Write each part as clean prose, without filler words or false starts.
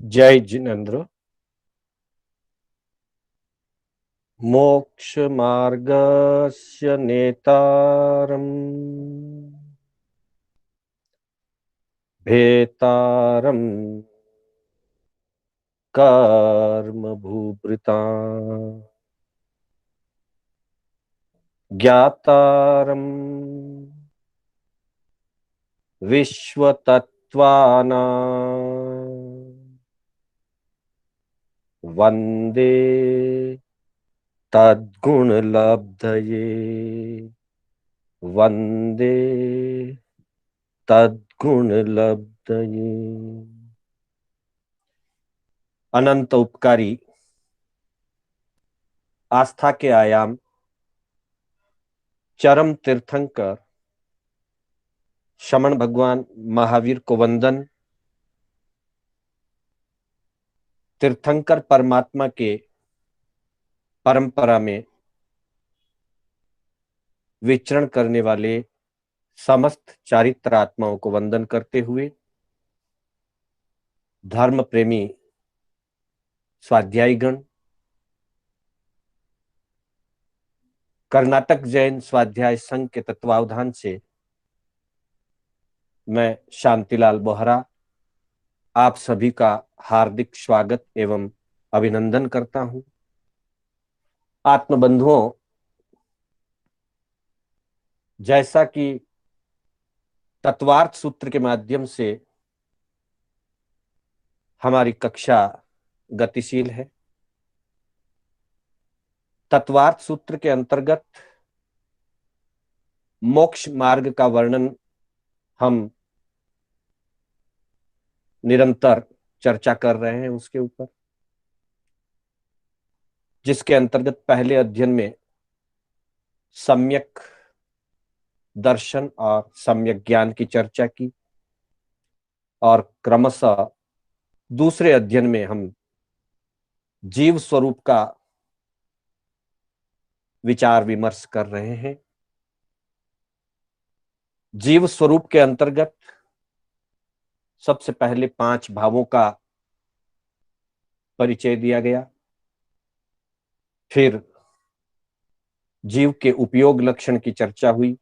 जय जिनेन्द्र। मोक्ष मार्गस्य नेतारम् भेतारम् कर्म भूभृताम् ज्ञातारम् विश्वतत्त्वानाम् वन्दे तद्गुणलब्धये वन्दे तद्गुणलब्धये। अनंत उपकारी आस्था के आयाम चरम तीर्थंकर शमण भगवान महावीर को वंदन। तीर्थंकर परमात्मा के परंपरा में विचरण करने वाले समस्त चारित्र आत्माओं को वंदन करते हुए धर्म प्रेमी स्वाध्यायीगण, कर्नाटक जैन स्वाध्याय संघ के तत्वावधान से मैं शांतिलाल बोहरा आप सभी का हार्दिक स्वागत एवं अभिनंदन करता हूं। आत्मबंधुओं, जैसा कि तत्वार्थ सूत्र के माध्यम से हमारी कक्षा गतिशील है, तत्वार्थ सूत्र के अंतर्गत मोक्ष मार्ग का वर्णन हम निरंतर चर्चा कर रहे हैं उसके ऊपर, जिसके अंतर्गत पहले अध्ययन में सम्यक दर्शन और सम्यक ज्ञान की चर्चा की और क्रमशः दूसरे अध्ययन में हम जीव स्वरूप का विचार विमर्श कर रहे हैं। जीव स्वरूप के अंतर्गत सबसे पहले 5 भावों का परिचय दिया गया, फिर जीव के उपयोग लक्षण की चर्चा हुई,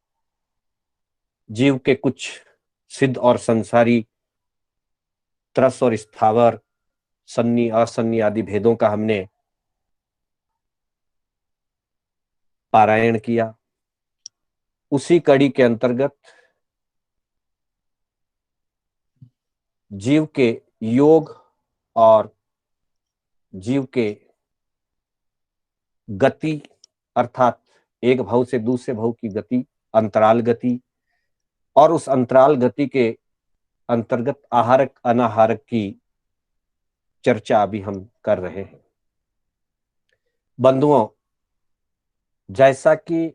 जीव के कुछ सिद्ध और संसारी, त्रस और स्थावर, सन्नी असन्नी आदि भेदों का हमने पारायण किया। उसी कड़ी के अंतर्गत जीव के योग और जीव के गति अर्थात एक भाव से दूसरे भाव की गति, अंतराल गति, और उस अंतराल गति के अंतर्गत आहारक अनाहारक की चर्चा अभी हम कर रहे हैं। बंधुओं, जैसा कि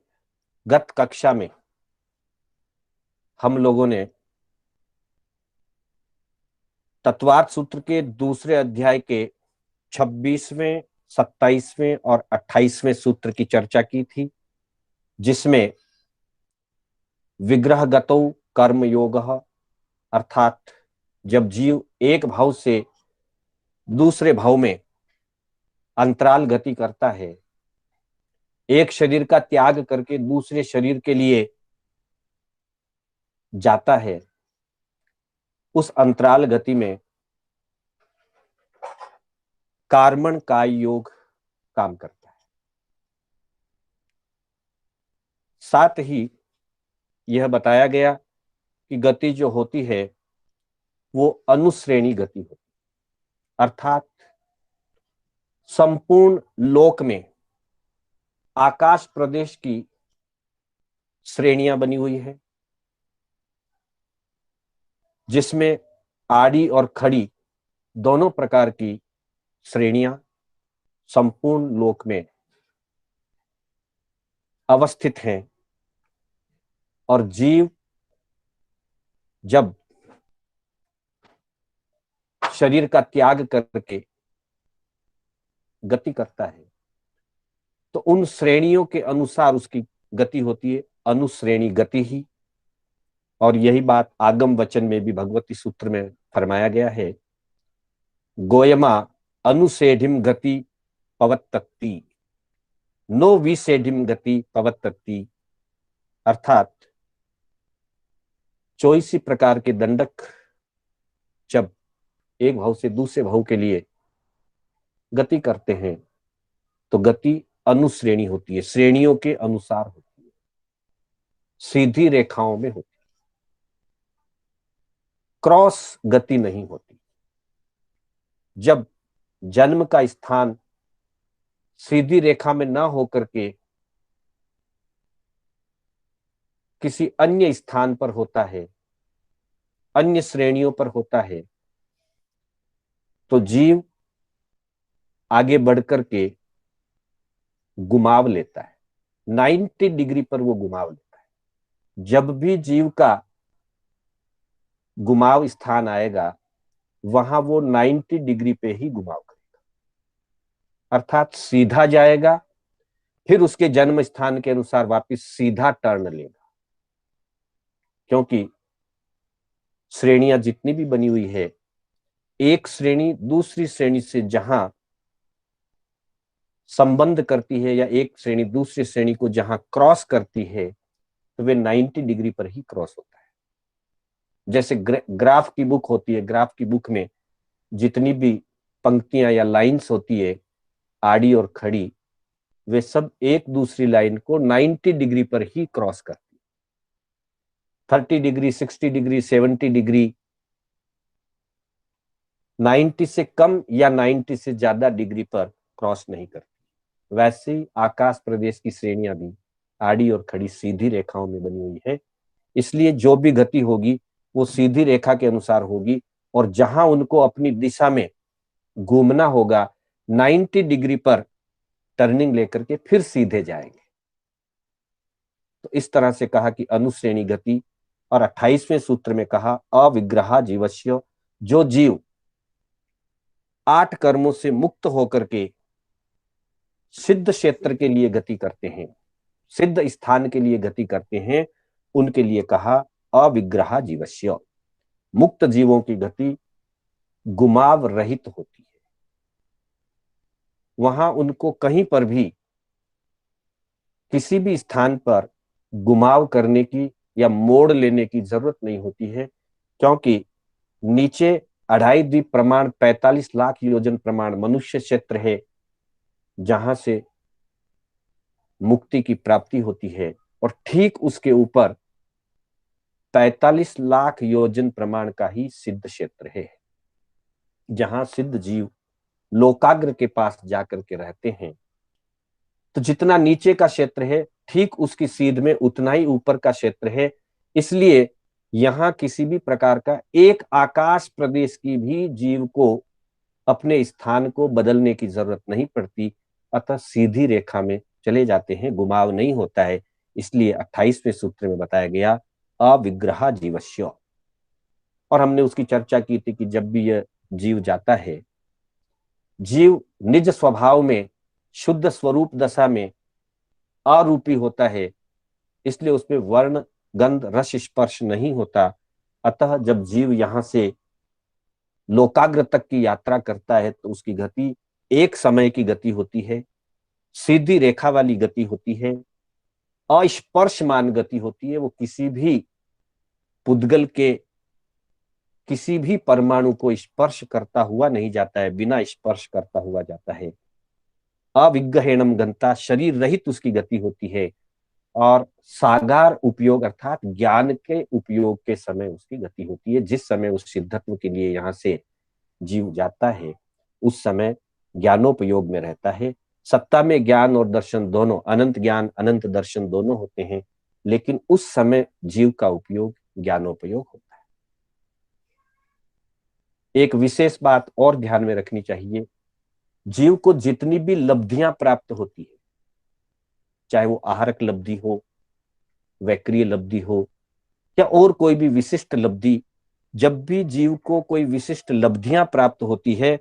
गत कक्षा में हम लोगों ने तत्वार्थ सूत्र के दूसरे अध्याय के 26वें, 27वें और 28वें सूत्र की चर्चा की थी, जिसमें विग्रहगतो कर्म योगः अर्थात जब जीव एक भाव से दूसरे भाव में अंतराल गति करता है, एक शरीर का त्याग करके दूसरे शरीर के लिए जाता है, उस अंतराल गति में कार्मण काय योग काम करता है। साथ ही यह बताया गया कि गति जो होती है वो अनुश्रेणी गति होती है, अर्थात संपूर्ण लोक में आकाश प्रदेश की श्रेणियां बनी हुई है, जिसमें आड़ी और खड़ी दोनों प्रकार की श्रेणियां संपूर्ण लोक में अवस्थित हैं। और जीव जब शरीर का त्याग करके गति करता है तो उन श्रेणियों के अनुसार उसकी गति होती है, अनुश्रेणी गति ही। और यही बात आगम वचन में भी भगवती सूत्र में फरमाया गया है गोयमा अनुसेढ़िम गति पवत्तति, नो विसेढ़िम गति पवत्तति। अर्थात 24 प्रकार के दंडक जब एक भाव से दूसरे भाव के लिए गति करते हैं तो गति अनुश्रेणी होती है, श्रेणियों के अनुसार होती है, सीधी रेखाओं में होती है, क्रॉस गति नहीं होती। जब जन्म का स्थान सीधी रेखा में ना होकर के किसी अन्य स्थान पर होता है, अन्य श्रेणियों पर होता है, तो जीव आगे बढ़कर के घुमाव लेता है, 90 डिग्री पर वो घुमाव लेता है। जब भी जीव का घुमाव स्थान आएगा वहां वो 90 डिग्री पे ही घुमाव करेगा, अर्थात सीधा जाएगा, फिर उसके जन्म स्थान के अनुसार वापस सीधा टर्न लेगा। क्योंकि श्रेणियां जितनी भी बनी हुई है, एक श्रेणी दूसरी श्रेणी से जहां संबंध करती है या एक श्रेणी दूसरी श्रेणी को जहां क्रॉस करती है तो वे 90 डिग्री पर ही क्रॉस होता है। जैसे ग्राफ की बुक होती है, ग्राफ की बुक में जितनी भी पंक्तियां या लाइंस होती है आड़ी और खड़ी, वे सब एक दूसरी लाइन को 90 डिग्री पर ही क्रॉस करती है। 30 डिग्री, 60 डिग्री, 70 डिग्री, 90 से कम या 90 से ज्यादा डिग्री पर क्रॉस नहीं करती। वैसे ही आकाश प्रदेश की श्रेणियां भी आड़ी और खड़ी सीधी रेखाओं में बनी हुई है, इसलिए जो भी गति होगी वो सीधी रेखा के अनुसार होगी, और जहां उनको अपनी दिशा में घूमना होगा 90 डिग्री पर टर्निंग लेकर के फिर सीधे जाएंगे। तो इस तरह से कहा कि अनुश्रेणी गति। और 28वें सूत्र में कहा अविग्रहा जीवस्य, जो जीव 8 कर्मों से मुक्त होकर के सिद्ध क्षेत्र के लिए गति करते हैं, सिद्ध स्थान के लिए गति करते हैं, उनके लिए कहा अविग्रहा जीवस्य। मुक्त जीवों की गति घुमाव रहित होती है, वहां उनको कहीं पर भी किसी भी स्थान पर घुमाव करने की या मोड़ लेने की जरूरत नहीं होती है। क्योंकि नीचे 2.5 द्वीप प्रमाण 45 लाख योजन प्रमाण मनुष्य क्षेत्र है जहां से मुक्ति की प्राप्ति होती है, और ठीक उसके ऊपर 45 लाख योजन प्रमाण का ही सिद्ध क्षेत्र है जहां सिद्ध जीव लोकाग्र के पास जाकर के रहते हैं। तो जितना नीचे का क्षेत्र है ठीक उसकी सीध में उतना ही ऊपर का क्षेत्र है, इसलिए यहां किसी भी प्रकार का एक आकाश प्रदेश की भी जीव को अपने स्थान को बदलने की जरूरत नहीं पड़ती, अतः सीधी रेखा में चले जाते हैं, घुमाव नहीं होता है। इसलिए 28वें सूत्र में बताया गया अविग्रहा जीवस्य। और हमने उसकी चर्चा की थी कि जब भी यह जीव जाता है, जीव निज स्वभाव में शुद्ध स्वरूप दशा में अरूपी होता है, इसलिए उसमें वर्ण गंध रस स्पर्श नहीं होता। अतः जब जीव यहां से लोकाग्र तक की यात्रा करता है तो उसकी गति एक समय की गति होती है, सीधी रेखा वाली गति होती है, अस्पर्शमान गति होती है। वो किसी भी पुद्गल के किसी भी परमाणु को स्पर्श करता हुआ नहीं जाता है, बिना स्पर्श करता हुआ जाता है। अविग्रहेणम गंता, शरीर रहित उसकी गति होती है, और सागार उपयोग अर्थात ज्ञान के उपयोग के समय उसकी गति होती है। जिस समय उस सिद्धत्व के लिए यहाँ से जीव जाता है उस समय ज्ञानोपयोग में रहता है। सत्ता में ज्ञान और दर्शन दोनों, अनंत ज्ञान अनंत दर्शन दोनों होते हैं, लेकिन उस समय जीव का उपयोग ज्ञानोपयोग होता है। एक विशेष बात और ध्यान में रखनी चाहिए, जीव को जितनी भी लब्धियां प्राप्त होती है, चाहे वो आहारक लब्धि हो, वैक्रिय लब्धि हो, या और कोई भी विशिष्ट लब्धि, जब भी जीव को कोई विशिष्ट लब्धियां प्राप्त होती है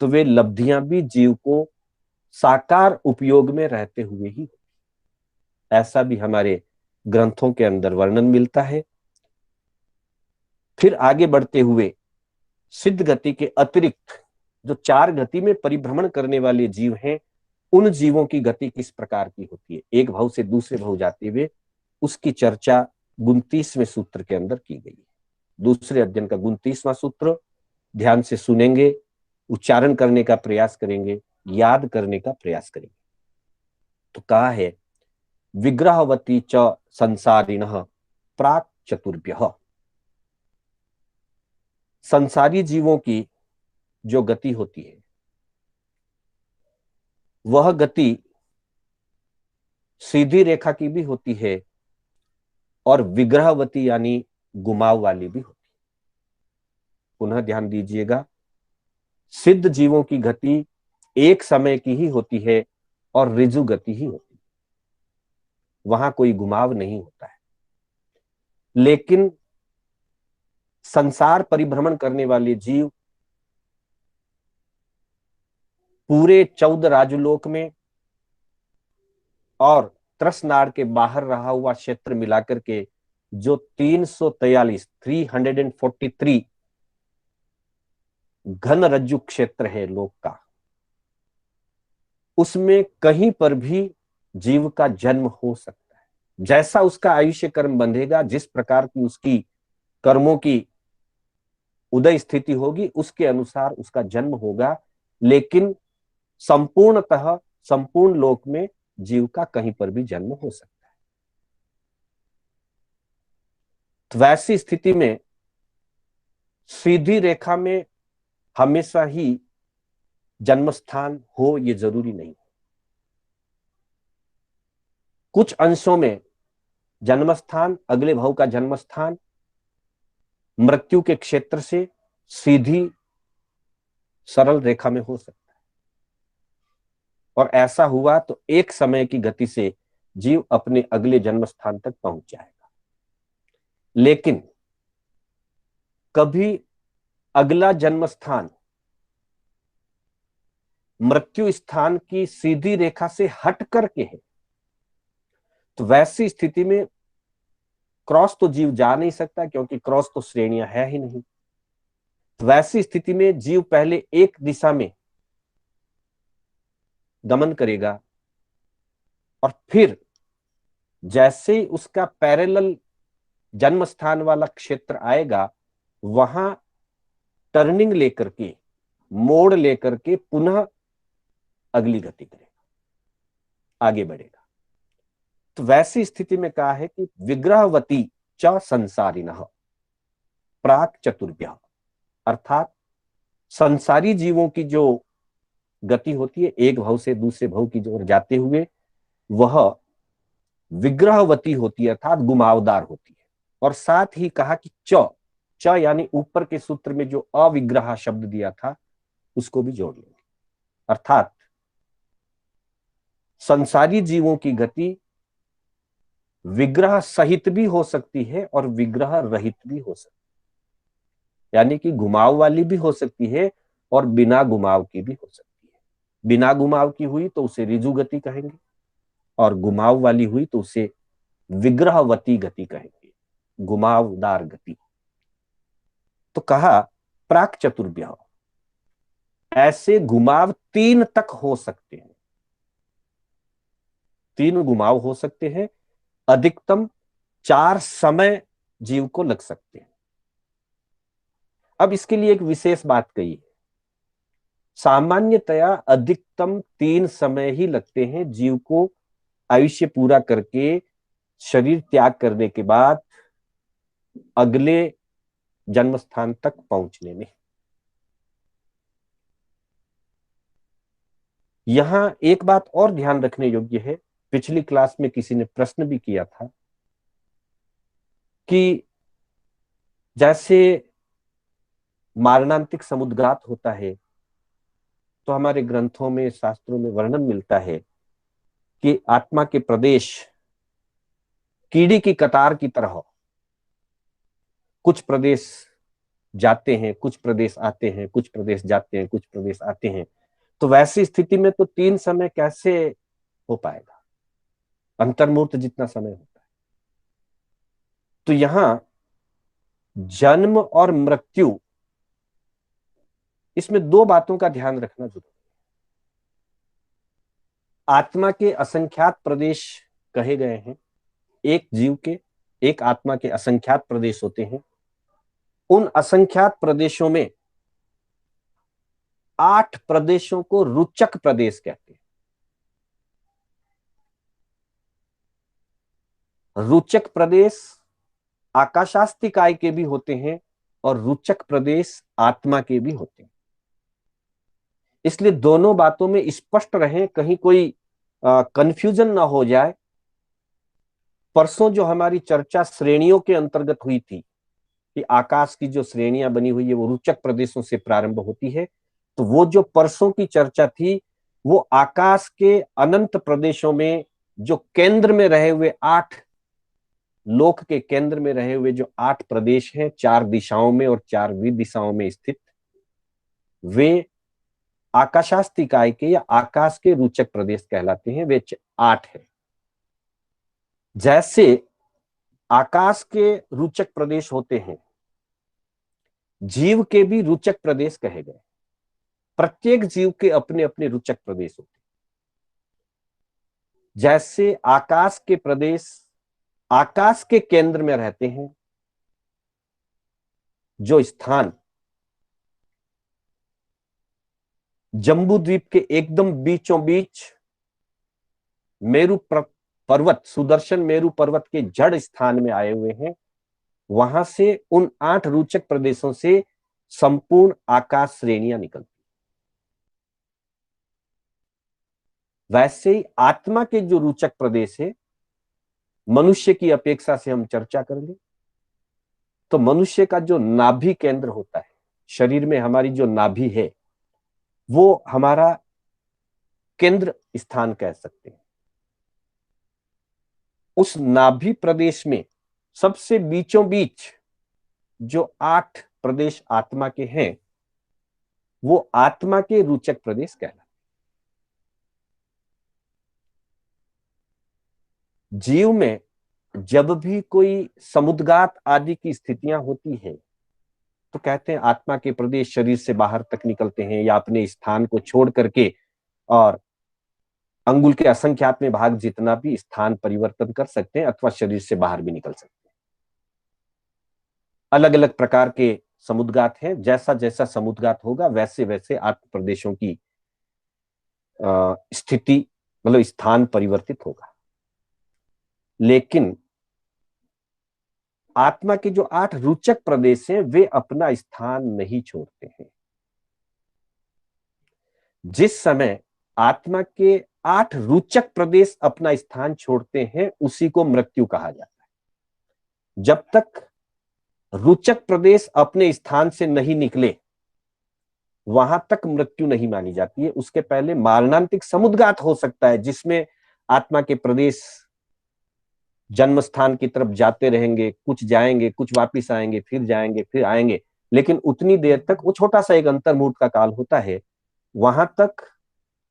तो वे लब्धियां भी जीव को साकार उपयोग में रहते हुए ही, ऐसा भी हमारे ग्रंथों के अंदर वर्णन मिलता है। फिर आगे बढ़ते हुए सिद्ध गति के अतिरिक्त जो 4 गति में परिभ्रमण करने वाले जीव हैं, उन जीवों की गति किस प्रकार की होती है, एक भाव से दूसरे भाव जाते हुए, उसकी चर्चा 29वें सूत्र के अंदर की गई है। दूसरे अध्ययन का 29वां सूत्र ध्यान से सुनेंगे, उच्चारण करने का प्रयास करेंगे, याद करने का प्रयास करेंगे। तो कहा है, विग्रहवती च संसारिणः प्राक चतुर्भ्यः। संसारी जीवों की जो गति होती है, वह गति सीधी रेखा की भी होती है और विग्रहवती यानी घुमाव वाली भी होती है। पुनः ध्यान दीजिएगा, सिद्ध जीवों की गति एक समय की ही होती है और ऋजु गति ही होती है, वहां कोई घुमाव नहीं होता है। लेकिन संसार परिभ्रमण करने वाले जीव पूरे 14 राजलोक में और त्रसनाड़ के बाहर रहा हुआ क्षेत्र मिलाकर के जो 343 घन रज्जु क्षेत्र है लोक का, उसमें कहीं पर भी जीव का जन्म हो सकता है। जैसा उसका आयुष्य कर्म बंधेगा, जिस प्रकार की उसकी कर्मों की उदय स्थिति होगी, उसके अनुसार उसका जन्म होगा। लेकिन संपूर्णतः संपूर्ण लोक में जीव का कहीं पर भी जन्म हो सकता है। तो वैसी स्थिति में सीधी रेखा में हमेशा ही जन्म स्थान हो ये जरूरी नहीं। कुछ अंशों में जन्म स्थान, अगले भाव का जन्म स्थान मृत्यु के क्षेत्र से सीधी सरल रेखा में हो सकता है, और ऐसा हुआ तो एक समय की गति से जीव अपने अगले जन्म स्थान तक पहुंच जाएगा। लेकिन कभी अगला जन्म स्थान मृत्यु स्थान की सीधी रेखा से हट करके है, तो वैसी स्थिति में क्रॉस तो जीव जा नहीं सकता, क्योंकि क्रॉस तो श्रेणियां है ही नहीं। तो वैसी स्थिति में जीव पहले एक दिशा में गमन करेगा और फिर जैसे ही उसका पैरेलल जन्म स्थान वाला क्षेत्र आएगा, वहां टर्निंग लेकर के, मोड़ लेकर के पुनः अगली गति करेगा, आगे बढ़ेगा। तो वैसी स्थिति में कहा है कि विग्रहवती च संसारिणः प्राक चतुर्भ्यः, अर्थात संसारी जीवों की जो गति होती है एक भाव से दूसरे भाव की ओर जाते हुए, वह विग्रहवती होती है, अर्थात घुमावदार होती है। और साथ ही कहा कि च यानी ऊपर के सूत्र में जो अविग्रह शब्द दिया था उसको भी जोड़ लेंगे, अर्थात संसारी जीवों की गति विग्रह सहित भी हो सकती है और विग्रह रहित भी हो सकती है, यानी कि घुमाव वाली भी हो सकती है और बिना घुमाव की भी हो सकती है। बिना घुमाव की हुई तो उसे ऋजु गति कहेंगे, और घुमाव वाली हुई तो उसे विग्रहवती गति कहेंगे, घुमावदार गति। तो कहा प्राक चतुर्भ्यः, ऐसे घुमाव 3 तक हो सकते हैं, 3 घुमाव हो सकते हैं, अधिकतम 4 समय जीव को लग सकते हैं। अब इसके लिए एक विशेष बात कही है, सामान्यतया अधिकतम 3 समय ही लगते हैं जीव को आयुष्य पूरा करके शरीर त्याग करने के बाद अगले जन्म स्थान तक पहुंचने में। यहां एक बात और ध्यान रखने योग्य है, पिछली क्लास में किसी ने प्रश्न भी किया था कि जैसे मारणांतिक समुद्घात होता है, तो हमारे ग्रंथों में, शास्त्रों में वर्णन मिलता है कि आत्मा के प्रदेश कीड़ी की कतार की तरह कुछ प्रदेश जाते हैं, कुछ प्रदेश आते हैं, कुछ प्रदेश जाते हैं, कुछ प्रदेश आते हैं। तो वैसी स्थिति में तो 3 समय कैसे हो पाएगा, अंतर्मूर्त जितना समय होता है। तो यहां जन्म और मृत्यु इसमें दो बातों का ध्यान रखना जरूरी है। आत्मा के असंख्यात प्रदेश कहे गए हैं। एक जीव के, एक आत्मा के असंख्यात प्रदेश होते हैं। उन असंख्यात प्रदेशों में 8 प्रदेशों को रुचक प्रदेश कहते हैं। रुचक प्रदेश आकाशास्तिकाय के भी होते हैं और रुचक प्रदेश आत्मा के भी होते हैं। इसलिए दोनों बातों में स्पष्ट रहें, कहीं कोई कंफ्यूजन ना हो जाए। परसों जो हमारी चर्चा श्रेणियों के अंतर्गत हुई थी कि आकाश की जो श्रेणियां बनी हुई है वो रुचक प्रदेशों से प्रारंभ होती है, तो वो जो परसों की चर्चा थी वो आकाश के अनंत प्रदेशों में जो केंद्र में रहे हुए 8 लोक के केंद्र में रहे हुए जो 8 प्रदेश हैं, 4 दिशाओं में और 4 दिशाओं में स्थित, वे आकाशास्तिकाय के या आकाश के रुचक प्रदेश कहलाते हैं। वे 8 है। जैसे आकाश के रुचक प्रदेश होते हैं, जीव के भी रुचक प्रदेश कहे गए। प्रत्येक जीव के अपने अपने रुचक प्रदेश होते हैं। जैसे आकाश के प्रदेश आकाश के केंद्र में रहते हैं, जो स्थान जम्बू द्वीप के एकदम बीचों बीच मेरु पर्वत, सुदर्शन मेरु पर्वत के जड़ स्थान में आए हुए हैं, वहां से उन 8 रुचक प्रदेशों से संपूर्ण आकाश श्रेणियां निकलती। वैसे ही आत्मा के जो रुचक प्रदेश है, मनुष्य की अपेक्षा से हम चर्चा करेंगे तो मनुष्य का जो नाभि केंद्र होता है, शरीर में हमारी जो नाभि है, वो हमारा केंद्र स्थान कह सकते हैं। उस नाभि प्रदेश में सबसे बीचों बीच जो 8 प्रदेश आत्मा के हैं, वो आत्मा के रुचक प्रदेश कहलाते हैं। जीव में जब भी कोई समुद्गात आदि की स्थितियां होती हैं, तो कहते हैं आत्मा के प्रदेश शरीर से बाहर तक निकलते हैं या अपने स्थान को छोड़ करके और अंगुल के असंख्यात में भाग जितना भी स्थान परिवर्तन कर सकते हैं अथवा शरीर से बाहर भी निकल सकते हैं। अलग अलग प्रकार के समुद्गात हैं। जैसा जैसा समुद्गात होगा वैसे वैसे आत्म प्रदेशों की स्थिति, मतलब स्थान परिवर्तित होगा। लेकिन आत्मा के जो 8 रुचक प्रदेश हैं, वे अपना स्थान नहीं छोड़ते हैं। जिस समय आत्मा के 8 रुचक प्रदेश अपना स्थान छोड़ते हैं, उसी को मृत्यु कहा जाता है। जब तक रुचक प्रदेश अपने स्थान से नहीं निकले, वहां तक मृत्यु नहीं मानी जाती है। उसके पहले मारणांतिक समुद्गात हो सकता है, जिसमें आत्मा के प्रदेश जन्म स्थान की तरफ जाते रहेंगे, कुछ जाएंगे, कुछ वापिस आएंगे, फिर जाएंगे, फिर आएंगे, लेकिन उतनी देर तक, वो छोटा सा एक अंतर्मुहूर्त का काल होता है, वहां तक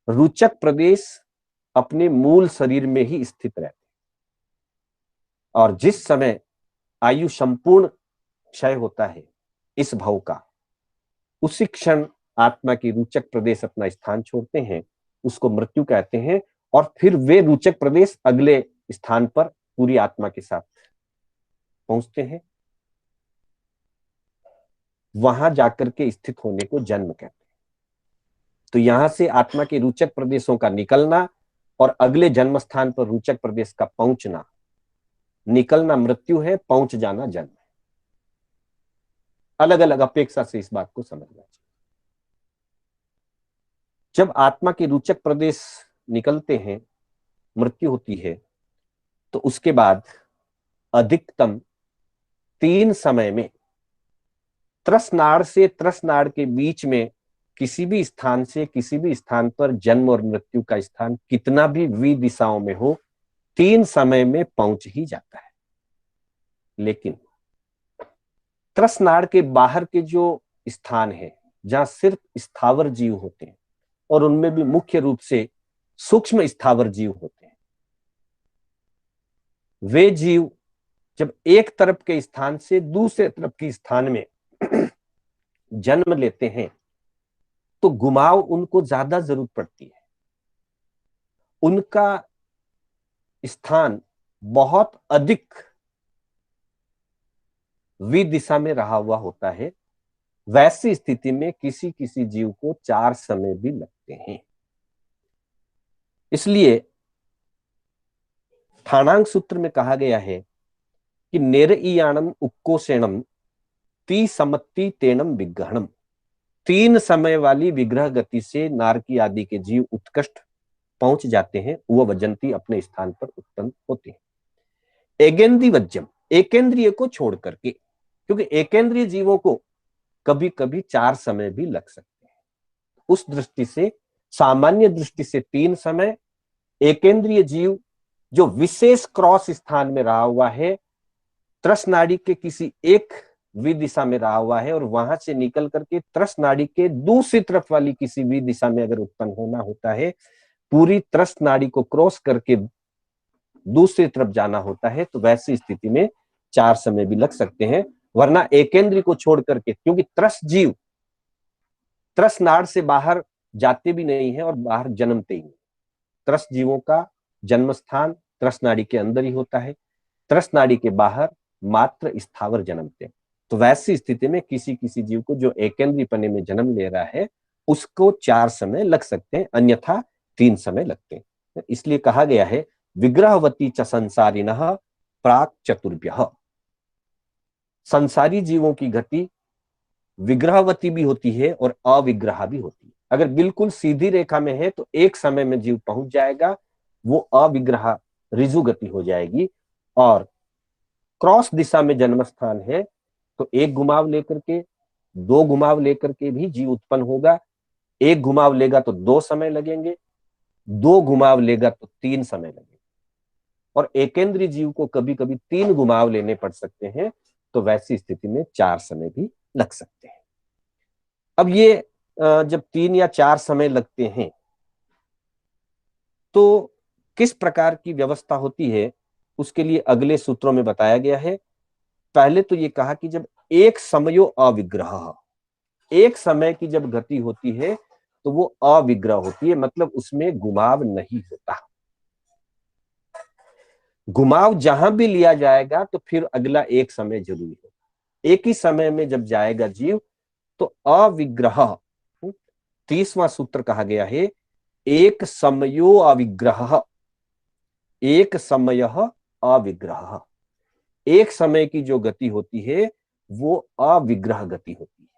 रुचक प्रदेश अपने मूल शरीर में ही स्थित रहते। और जिस समय आयु संपूर्ण क्षय होता है इस भव का, उसी क्षण आत्मा की रुचक प्रदेश अपना स्थान छोड़ते हैं, उसको मृत्यु कहते हैं। और फिर वे रुचक प्रदेश अगले स्थान पर पूरी आत्मा के साथ पहुंचते हैं। वहां जाकर के स्थित होने को जन्म कहते हैं। तो यहां से आत्मा के रुचक प्रदेशों का निकलना और अगले जन्म स्थान पर रुचक प्रदेश का पहुंचना, निकलना मृत्यु है, पहुंच जाना जन्म है। अलग अलग अपेक्षा से इस बात को समझना चाहिए। जब आत्मा के रुचक प्रदेश निकलते हैं, मृत्यु होती है, तो उसके बाद अधिकतम 3 समय में त्रसनाड़ से त्रसनाड़ के बीच में किसी भी स्थान से किसी भी स्थान पर जन्म और मृत्यु का स्थान कितना भी दिशाओं में हो, 3 समय में पहुंच ही जाता है। लेकिन त्रसनाड़ के बाहर के जो स्थान है, जहां सिर्फ स्थावर जीव होते हैं और उनमें भी मुख्य रूप से सूक्ष्म स्थावर जीव होते हैं, वे जीव जब एक तरफ के स्थान से दूसरे तरफ के स्थान में जन्म लेते हैं, तो घुमाव उनको ज्यादा जरूरत पड़ती है। उनका स्थान बहुत अधिक विदिशा में रहा हुआ होता है। वैसी स्थिति में किसी किसी जीव को 4 समय भी लगते हैं। इसलिए स्थानांक सूत्र में कहा गया है कि नेरईयाणम उक्कोसेणम ती समत्ति तेणम विग्रहणम। 3 समय वाली विग्रह गति से नारकी आदि के जीव उत्कृष्ट पहुंच जाते हैं, वो वजंती अपने स्थान पर उत्पन्न होते हैं। एकेंद्रीय वज्यम, एकेंद्रीय को छोड़ करके, क्योंकि एकेंद्रीय जीवों को कभी कभी 4 समय भी लग सकते हैं। उस दृष्टि से सामान्य दृष्टि से 3 समय, एकेंद्रीय जीव जो विशेष क्रॉस स्थान में रहा हुआ है, त्रस नाड़ी के किसी एक विदिशा में रहा हुआ है और वहां से निकल करके त्रस नाड़ी के दूसरी तरफ वाली किसी विदिशा में अगर उत्पन्न होना होता है, पूरी त्रस नाड़ी को क्रॉस करके दूसरी तरफ जाना होता है, तो वैसी स्थिति में 4 समय भी लग सकते हैं। वरना एकेंद्रीय को छोड़ करके, क्योंकि त्रस जीव त्रस नाड़ से बाहर जाते भी नहीं है और बाहर जन्मते ही नहीं। त्रस जीवों का जन्म स्थान त्रस नाड़ी के अंदर ही होता है, त्रस नाड़ी के बाहर मात्र स्थावर जन्मते हैं। तो वैसी स्थिति में किसी किसी जीव को जो एकेंद्रीय पने में जन्म ले रहा है उसको 4 समय लग सकते हैं, अन्यथा 3 समय लगते हैं। इसलिए कहा गया है विग्रहवती च संसारिणः प्राक चतुर्भ्यः। संसारी जीवों की गति विग्रहवती भी होती है और अविग्रह भी होती है। अगर बिल्कुल सीधी रेखा में है तो एक समय में जीव पहुंच जाएगा, वो अविग्रह ऋजु गति हो जाएगी। और क्रॉस दिशा में जन्म स्थान है तो एक घुमाव लेकर के 2 घुमाव लेकर के भी जीव उत्पन्न होगा। एक घुमाव लेगा तो 2 समय लगेंगे, 2 घुमाव लेगा तो 3 समय लगेंगे। और एकेंद्रीय जीव को कभी कभी 3 घुमाव लेने पड़ सकते हैं, तो वैसी स्थिति में 4 समय भी लग सकते हैं। अब ये जब 3 या 4 समय लगते हैं तो किस प्रकार की व्यवस्था होती है, उसके लिए अगले सूत्रों में बताया गया है। पहले तो ये कहा कि जब एक समयो अविग्रह, एक समय की जब गति होती है तो वो अविग्रह होती है, मतलब उसमें घुमाव नहीं होता। घुमाव जहां भी लिया जाएगा तो फिर अगला एक समय जरूरी होगा। एक ही समय में जब जाएगा जीव तो अविग्रह, 30वां सूत्र कहा गया है एक समयो अविग्रह, एक समय अविग्रह। एक समय की जो गति होती है वो अविग्रह गति होती है।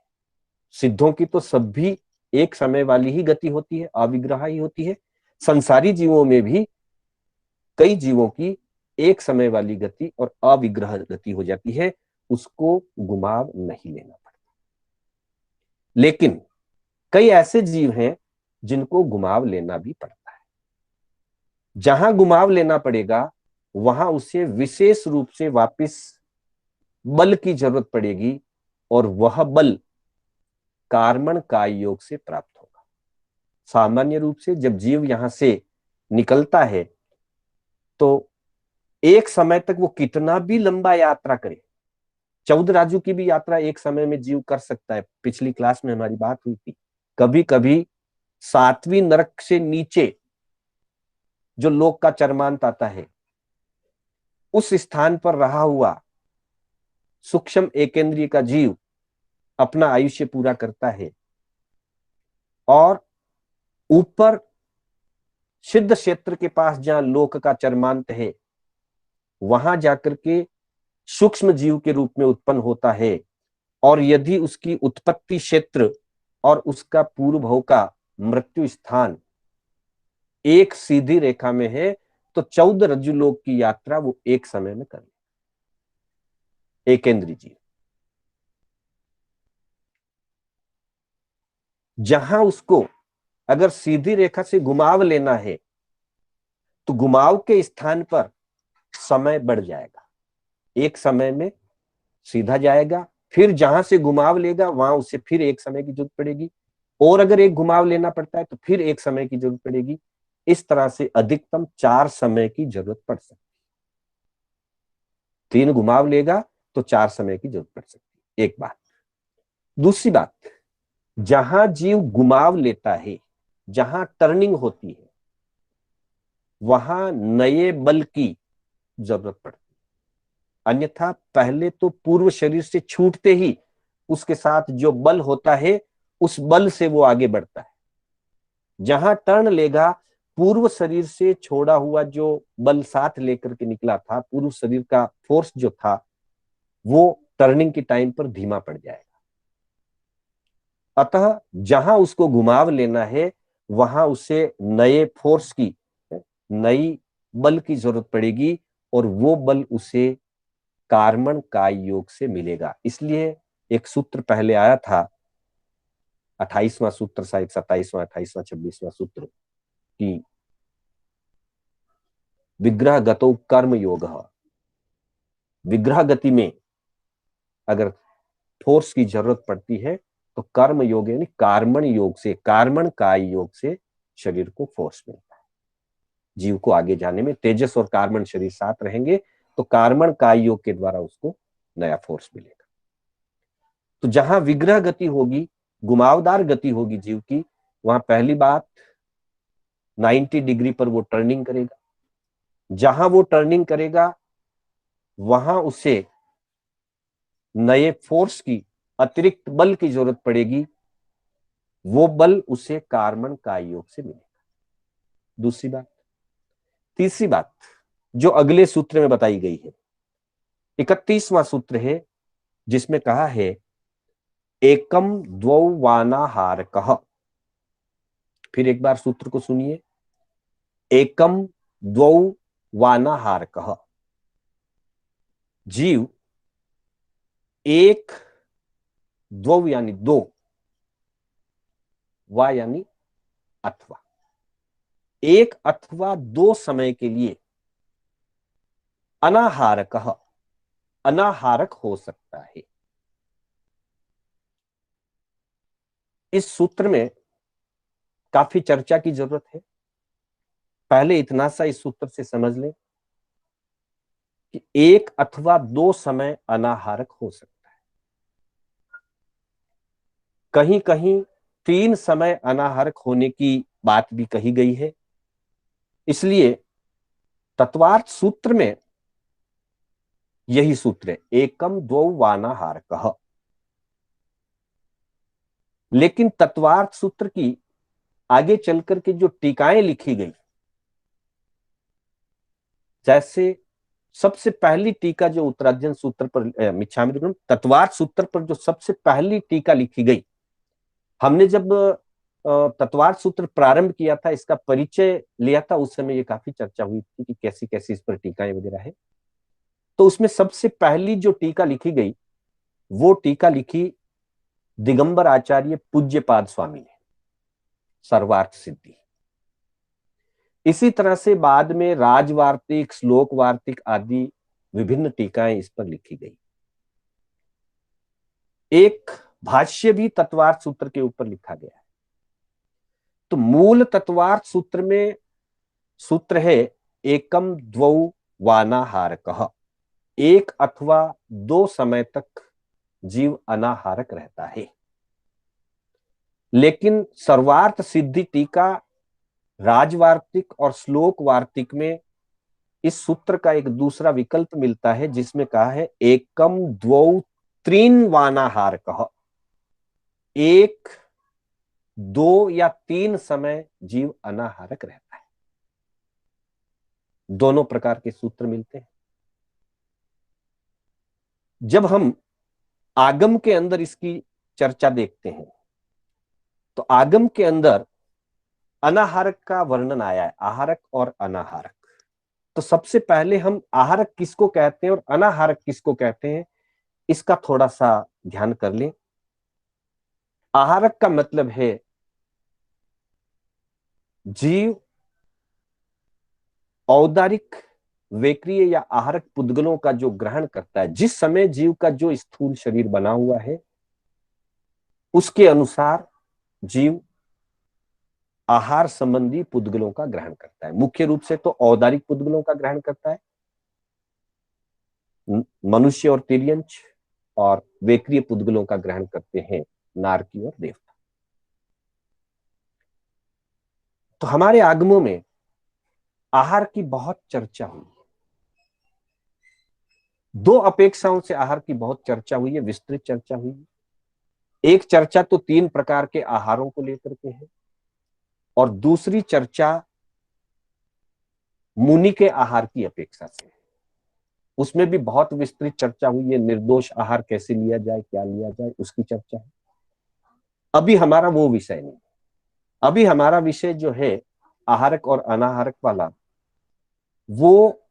सिद्धों की तो सभी एक समय वाली ही गति होती है, अविग्रह ही होती है। संसारी जीवों में भी कई जीवों की एक समय वाली गति और अविग्रह गति हो जाती है, उसको घुमाव नहीं लेना पड़ता। लेकिन कई ऐसे जीव हैं जिनको घुमाव लेना भी पड़ता है। जहां घुमाव लेना पड़ेगा वहां उसे विशेष रूप से वापस बल की जरूरत पड़ेगी और वह बल कार्मण काय योग से प्राप्त होगा। सामान्य रूप से जब जीव यहां से निकलता है तो एक समय तक वो कितना भी लंबा यात्रा करे, 14 राजू की भी यात्रा एक समय में जीव कर सकता है। पिछली क्लास में हमारी बात हुई थी। कभी कभी 7वीं नरक से नीचे जो लोक का चरमांत आता है, उस स्थान पर रहा हुआ सूक्ष्म एकेंद्रीय का जीव अपना आयुष्य पूरा करता है और ऊपर सिद्ध क्षेत्र के पास जहां लोक का चरमांत है वहां जाकर के सूक्ष्म जीव के रूप में उत्पन्न होता है। और यदि उसकी उत्पत्ति क्षेत्र और उसका पूर्व भव का मृत्यु स्थान एक सीधी रेखा में है तो 14 रज्जु लोक की यात्रा वो एक समय में कर ले। एकेंद्रीय जीव जहां उसको अगर सीधी रेखा से घुमाव लेना है तो घुमाव के स्थान पर समय बढ़ जाएगा, एक समय में सीधा जाएगा, फिर जहां से घुमाव लेगा वहां उसे फिर एक समय की जरूरत पड़ेगी, और अगर एक घुमाव लेना पड़ता है तो फिर एक समय की जरूरत पड़ेगी। इस तरह से अधिकतम 4 समय की जरूरत पड़ सकती है। 3 घुमाव लेगा तो 4 समय की जरूरत पड़ सकती है। एक बात। दूसरी बात, जहां जीव गुमाव लेता है, जहां टर्निंग होती है, वहां नए बल की जरूरत पड़ती है। अन्यथा पहले तो पूर्व शरीर से छूटते ही उसके साथ जो बल होता है, उस बल से वो आगे बढ़ता है। जहां टर्न लेगा, पूर्व शरीर से छोड़ा हुआ जो बल साथ लेकर के निकला था, पूर्व शरीर का फोर्स जो था, वो टर्निंग के टाइम पर धीमा पड़ जाएगा। अतः जहां उसको घुमाव लेना है, वहां उसे नए फोर्स की, नई बल की जरूरत पड़ेगी, और वो बल उसे कार्मण काय योग से मिलेगा। इसलिए एक सूत्र पहले आया था, 28वां सूत्र, शायद 27वां, 28वां, 26वां सूत्र, कि विग्रह गतो कर्म योग। विग्रह गति में अगर फोर्स की जरूरत पड़ती है, तो कर्म योग यानी कार्मण योग से, कार्मण काय योग से शरीर को फोर्स मिलता है। जीव को आगे जाने में तेजस और कार्मण शरीर साथ रहेंगे, तो कार्मण काय योग के द्वारा उसको नया फोर्स मिलेगा। तो जहां विग्रह गति होगी, घुमावदार गति होगी जीव की, वहां पहली बात 90 डिग्री पर वो टर्निंग करेगा। जहां वो टर्निंग करेगा, वहां उसे नए फोर्स की, अतिरिक्त बल की जरूरत पड़ेगी। वो बल उसे कार्मण काय योग से मिलेगा। दूसरी बात। तीसरी बात जो अगले सूत्र में बताई गई है, 31वां सूत्र है, जिसमें कहा है एकम द्वौ वानाहारकः। फिर एक बार सूत्र को सुनिए, एकम द्वौ वानाहारकः। जीव एक, द्वौ यानी दो, वा यानी अथवा, एक अथवा दो समय के लिए अनाहारकः, अनाहारक हो सकता है। इस सूत्र में काफी चर्चा की जरूरत है। पहले इतना सा इस सूत्र से समझ लें कि एक अथवा दो समय अनाहारक हो सकता है। कहीं कहीं तीन समय अनाहारक होने की बात भी कही गई है। इसलिए तत्वार्थ सूत्र में यही सूत्र है, एकम द्वौ वानाहारकः। लेकिन तत्वार्थ सूत्र की आगे चलकर के जो टीकाएं लिखी गई, जैसे सबसे पहली टीका जो उत्तरार्जुन सूत्र पर, मिच्छामि तत्वार्थ सूत्र पर जो सबसे पहली टीका लिखी गई, हमने जब तत्वार्थ सूत्र प्रारंभ किया था, इसका परिचय लिया था, उस समय ये काफी चर्चा हुई थी कि कैसी कैसी इस पर टीकाएं वगैरह है। तो उसमें सबसे पहली जो टीका लिखी गई, वो टीका लिखी दिगंबर आचार्य पूज्यपाद स्वामी ने, सर्वार्थ सिद्धि। इसी तरह से बाद में राजवार्तिक, श्लोक वार्तिक आदि विभिन्न टीकाएं इस पर लिखी गई। एक भाष्य भी तत्वार्थ सूत्र के ऊपर लिखा गया है। तो मूल तत्वार्थ सूत्र में सूत्र है एकम द्वौ वानाहारकः। एक अथवा दो समय तक जीव अनाहारक रहता है। लेकिन सर्वार्थ सिद्धि टीका, राजवार्तिक और श्लोक वार्तिक में इस सूत्र का एक दूसरा विकल्प मिलता है, जिसमें कहा है एकम द्वौ त्रीन वानाहारकः। एक, दो या तीन समय जीव अनाहारक रहता है। दोनों प्रकार के सूत्र मिलते हैं। जब हम आगम के अंदर इसकी चर्चा देखते हैं, तो आगम के अंदर अनाहारक का वर्णन आया है, आहारक और अनाहारक। तो सबसे पहले हम आहारक किसको कहते हैं और अनाहारक किसको कहते हैं, इसका थोड़ा सा ध्यान कर लें। आहारक का मतलब है जीव औदारिक, वेक्रिय या आहारक पुद्गलों का जो ग्रहण करता है, जिस समय जीव का जो स्थूल शरीर बना हुआ है, उसके अनुसार जीव आहार संबंधी पुद्गलों का ग्रहण करता है। मुख्य रूप से तो औदारिक पुद्गलों का ग्रहण करता है, मनुष्य और तिर्यंच, और वेक्रिय पुद्गलों का ग्रहण करते हैं नारकी और देवता। तो हमारे आगमों में आहार की बहुत चर्चा हुई। दो अपेक्षाओं से आहार की बहुत चर्चा हुई है, विस्तृत चर्चा हुई है। एक चर्चा तो 3 प्रकार के आहारों को लेकर के है, और दूसरी चर्चा मुनि के आहार की अपेक्षा से है। उसमें भी बहुत विस्तृत चर्चा हुई है, निर्दोष आहार कैसे लिया जाए, क्या लिया जाए, उसकी चर्चा है। अभी हमारा वो विषय नहीं। अभी हमारा विषय जो है आहारक और अनाहारक वाला, वो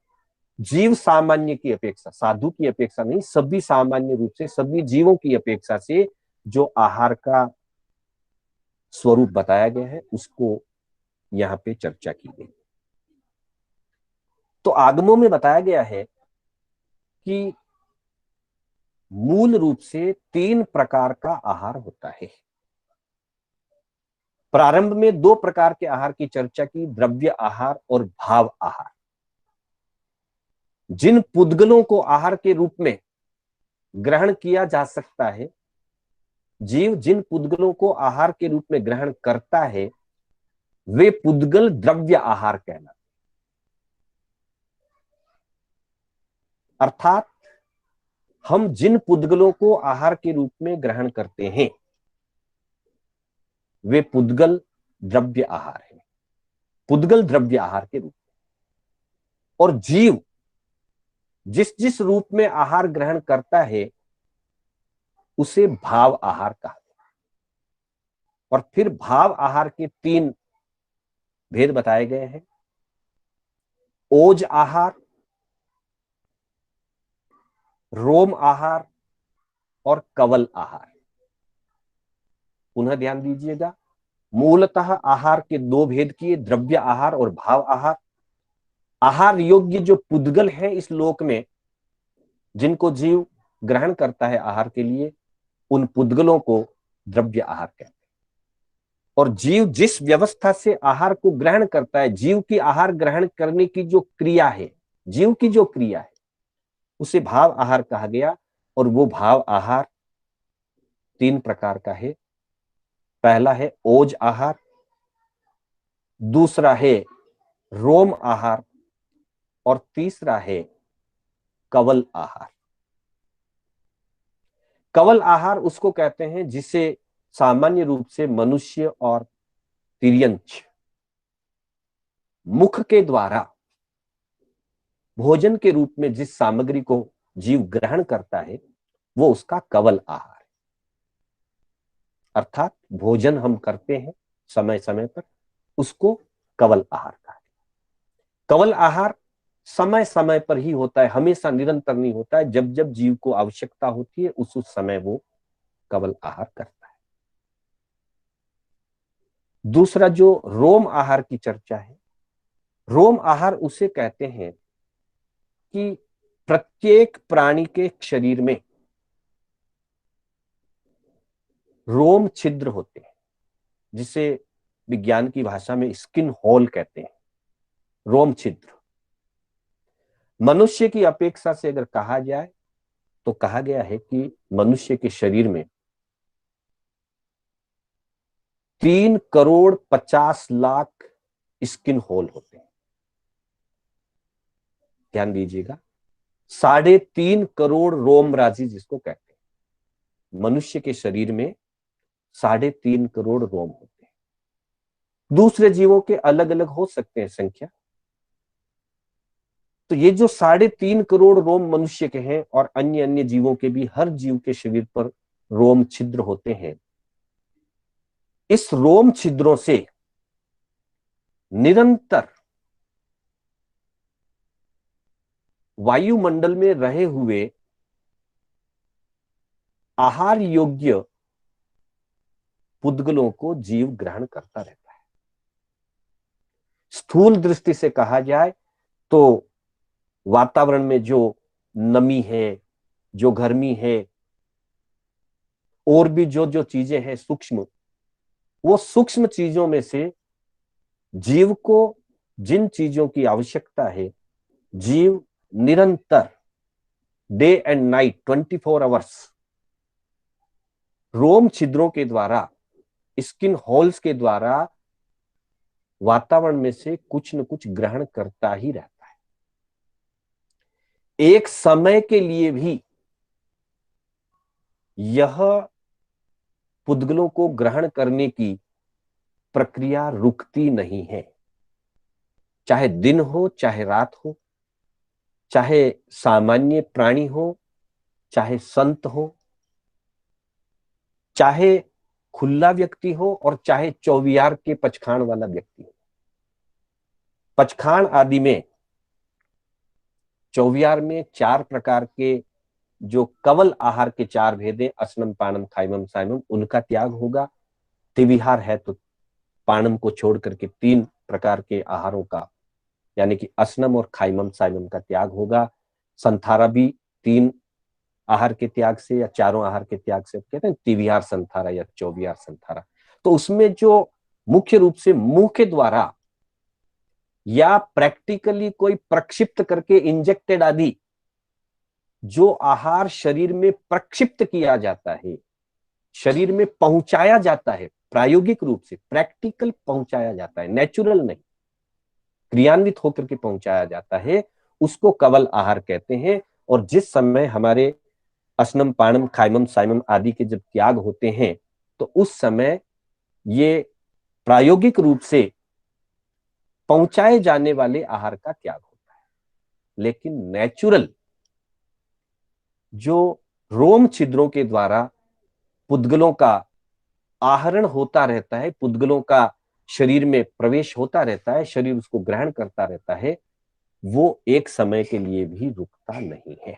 जीव सामान्य की अपेक्षा, साधु की अपेक्षा नहीं, सभी सामान्य रूप से सभी जीवों की अपेक्षा से जो आहार का स्वरूप बताया गया है उसको यहाँ पे चर्चा की गई। तो आगमों में बताया गया है कि मूल रूप से 3 प्रकार का आहार होता है। प्रारंभ में 2 प्रकार के आहार की चर्चा की, द्रव्य आहार और भाव आहार। जिन पुद्गलों को आहार के रूप में ग्रहण किया जा सकता है, जीव जिन पुद्गलों को आहार के रूप में ग्रहण करता है, वे पुद्गल द्रव्य आहार कहलाते। अर्थात हम जिन पुद्गलों को आहार के रूप में ग्रहण करते हैं वे पुद्गल द्रव्य आहार है, पुद्गल द्रव्य आहार के रूप में। और जीव जिस जिस रूप में आहार ग्रहण करता है उसे भाव आहार कहा गया। और फिर भाव आहार के 3 भेद बताए गए हैं, ओज आहार, रोम आहार और कवल आहार। पुनः ध्यान दीजिएगा, मूलतः आहार के 2 भेद किए, द्रव्य आहार और भाव आहार। आहार योग्य जो पुद्गल है इस लोक में, जिनको जीव ग्रहण करता है आहार के लिए, उन पुद्गलों को द्रव्य आहार कहते हैं। और जीव जिस व्यवस्था से आहार को ग्रहण करता है, जीव की आहार ग्रहण करने की जो क्रिया है, जीव की जो क्रिया है, उसे भाव आहार कहा गया। और वो भाव आहार 3 प्रकार का है। पहला है ओज आहार, दूसरा है रोम आहार और तीसरा है कवल आहार। कवल आहार उसको कहते हैं जिसे सामान्य रूप से मनुष्य और तिर्यंच मुख के द्वारा भोजन के रूप में जिस सामग्री को जीव ग्रहण करता है वो उसका कवल आहार है। अर्थात भोजन हम करते हैं समय समय पर, उसको कवल आहार कहा है। कवल आहार समय समय पर ही होता है, हमेशा निरंतर नहीं होता है। जब जब जीव को आवश्यकता होती है उस समय वो कवल आहार करता है। दूसरा जो रोम आहार की चर्चा है, रोम आहार उसे कहते हैं कि प्रत्येक प्राणी के शरीर में रोम छिद्र होते हैं, जिसे विज्ञान की भाषा में स्किन होल कहते हैं, रोम छिद्र। मनुष्य की अपेक्षा से अगर कहा जाए तो कहा गया है कि मनुष्य के शरीर में 3,50,00,000 स्किन होल होते हैं। ध्यान दीजिएगा, 3.5 करोड़ रोमराजी जिसको कहते हैं, मनुष्य के शरीर में 3.5 करोड़ रोम होते हैं। दूसरे जीवों के अलग अलग हो सकते हैं संख्या। तो ये जो 3.5 करोड़ रोम मनुष्य के हैं और अन्य अन्य जीवों के भी, हर जीव के शरीर पर रोम छिद्र होते हैं। इस रोम छिद्रों से निरंतर वायुमंडल में रहे हुए आहार योग्य पुद्गलों को जीव ग्रहण करता रहता है। स्थूल दृष्टि से कहा जाए तो वातावरण में जो नमी है, जो गर्मी है, और भी जो जो चीजें हैं सूक्ष्म, वो सूक्ष्म चीजों में से जीव को जिन चीजों की आवश्यकता है, जीव निरंतर डे एंड नाइट 24 आवर्स रोम छिद्रों के द्वारा, स्किन होल्स के द्वारा वातावरण में से कुछ न कुछ ग्रहण करता ही रहता है। एक समय के लिए भी यह पुद्गलों को ग्रहण करने की प्रक्रिया रुकती नहीं है। चाहे दिन हो, चाहे रात हो, चाहे सामान्य प्राणी हो, चाहे संत हो, चाहे खुला व्यक्ति हो और चाहे चौवियार के पचखाण वाला व्यक्ति हो। पचखाण आदि में, चौवियार में 4 प्रकार के जो कवल आहार के 4 भेद हैं, असनम, पानम, खाइमम, साइमम, उनका त्याग होगा। तिविहार है तो पानम को छोड़ करके 3 प्रकार के आहारों का, यानी कि असनम और खाइमम साइमम का त्याग होगा। संथारा भी 3 आहार के त्याग से या चारों आहार के त्याग से, कहते हैं तिविहार संथारा या चौविहार संथारा। तो उसमें जो मुख्य रूप से मुंह के द्वारा या प्रैक्टिकली कोई प्रक्षिप्त करके इंजेक्टेड आदि जो आहार शरीर में प्रक्षिप्त किया जाता है, शरीर में पहुंचाया जाता है, प्रायोगिक रूप से प्रैक्टिकल पहुंचाया जाता है, नेचुरल नहीं, क्रियान्वित होकर के पहुंचाया जाता है, उसको कवल आहार कहते हैं। और जिस समय हमारे असनम, पाणम, खाइमम, साइमम आदि के जब त्याग होते हैं तो उस समय ये प्रायोगिक रूप से पहुंचाए जाने वाले आहार का त्याग होता है। लेकिन नेचुरल जो रोम छिद्रों के द्वारा पुद्गलों का आहरण होता रहता है, पुद्गलों का शरीर में प्रवेश होता रहता है, शरीर उसको ग्रहण करता रहता है, वो एक समय के लिए भी रुकता नहीं है।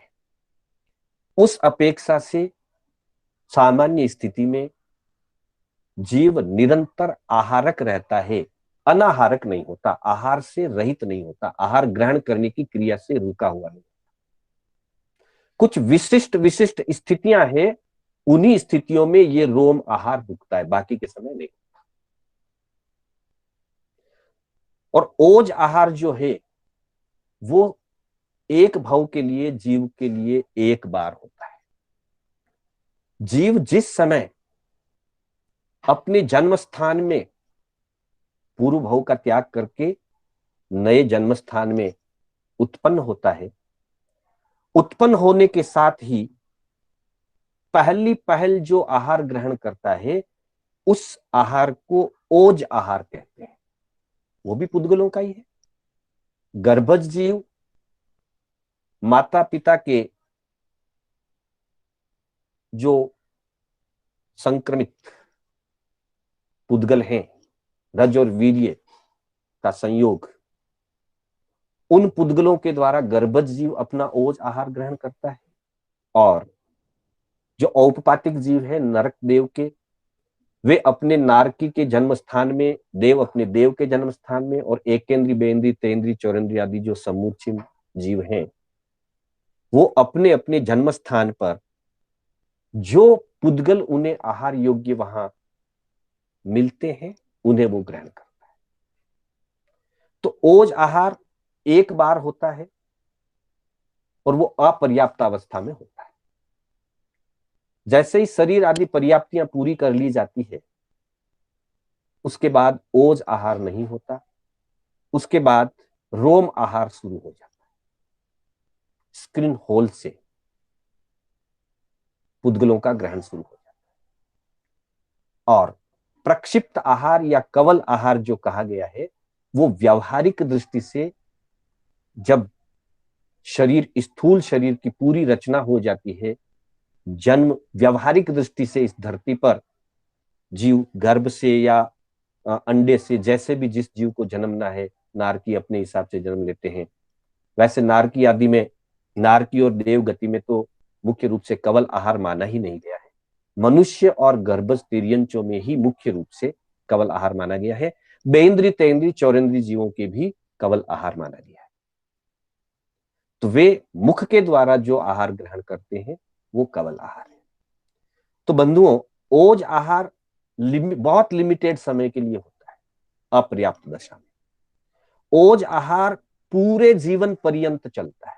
उस अपेक्षा से सामान्य स्थिति में जीव निरंतर आहारक रहता है, अनाहारक नहीं होता, आहार से रहित नहीं होता, आहार ग्रहण करने की क्रिया से रुका हुआ नहीं। कुछ विशिष्ट विशिष्ट स्थितियां हैं, उन्हीं स्थितियों में ये रोम आहार रुकता है, बाकी के समय नहीं। और ओज आहार जो है वो एक भाव के लिए, जीव के लिए एक बार होता है। जीव जिस समय अपने जन्म स्थान में पूर्व भाव का त्याग करके नए जन्म स्थान में उत्पन्न होता है, उत्पन्न होने के साथ ही पहल जो आहार ग्रहण करता है उस आहार को ओज आहार कहते हैं। वो भी पुद्गलों का ही है। गर्भज जीव माता पिता के जो संक्रमित पुद्गल हैं, रज और वीर्य का संयोग, उन पुद्गलों के द्वारा गर्भज जीव अपना ओज आहार ग्रहण करता है। और जो औपपातिक जीव है नरक देव के, वे अपने नारकी के जन्म स्थान में, देव अपने देव के जन्म स्थान में, और एकेंद्री, बेंद्री, तेंद्री, चौरेंद्री आदि जो समूचिम जीव हैं, वो अपने अपने जन्म स्थान पर जो पुद्गल उन्हें आहार योग्य वहां मिलते हैं उन्हें वो ग्रहण करता है। तो ओज आहार एक बार होता है और वो अपर्याप्त अवस्था में होता है। जैसे ही शरीर आदि पर्याप्तियां पूरी कर ली जाती है, उसके बाद ओज आहार नहीं होता, उसके बाद रोम आहार शुरू हो जाता है। स्क्रीन होल से पुद्गलों का ग्रहण शुरू हो जाता है। और प्रक्षिप्त आहार या कवल आहार जो कहा गया है, वो व्यावहारिक दृष्टि से जब शरीर, स्थूल शरीर की पूरी रचना हो जाती है, जन्म व्यावहारिक दृष्टि से इस धरती पर जीव गर्भ से या अंडे से, जैसे भी जिस जीव को जन्मना है, नारकी अपने हिसाब से जन्म लेते हैं। वैसे नारकी आदि में, नारकी और देव गति में तो मुख्य रूप से कवल आहार माना ही नहीं गया है। मनुष्य और गर्भज तिर्यंचों में ही मुख्य रूप से कवल आहार माना गया है। बेंद्री, तेंद्री, चौरेंद्री जीवों के भी कवल आहार माना गया है। तो वे मुख के द्वारा जो आहार ग्रहण करते हैं वो कवल आहार है। तो बंधुओं, ओज आहार बहुत लिमिटेड समय के लिए होता है, अपर्याप्त दशा में। ओज आहार पूरे जीवन पर्यंत चलता है।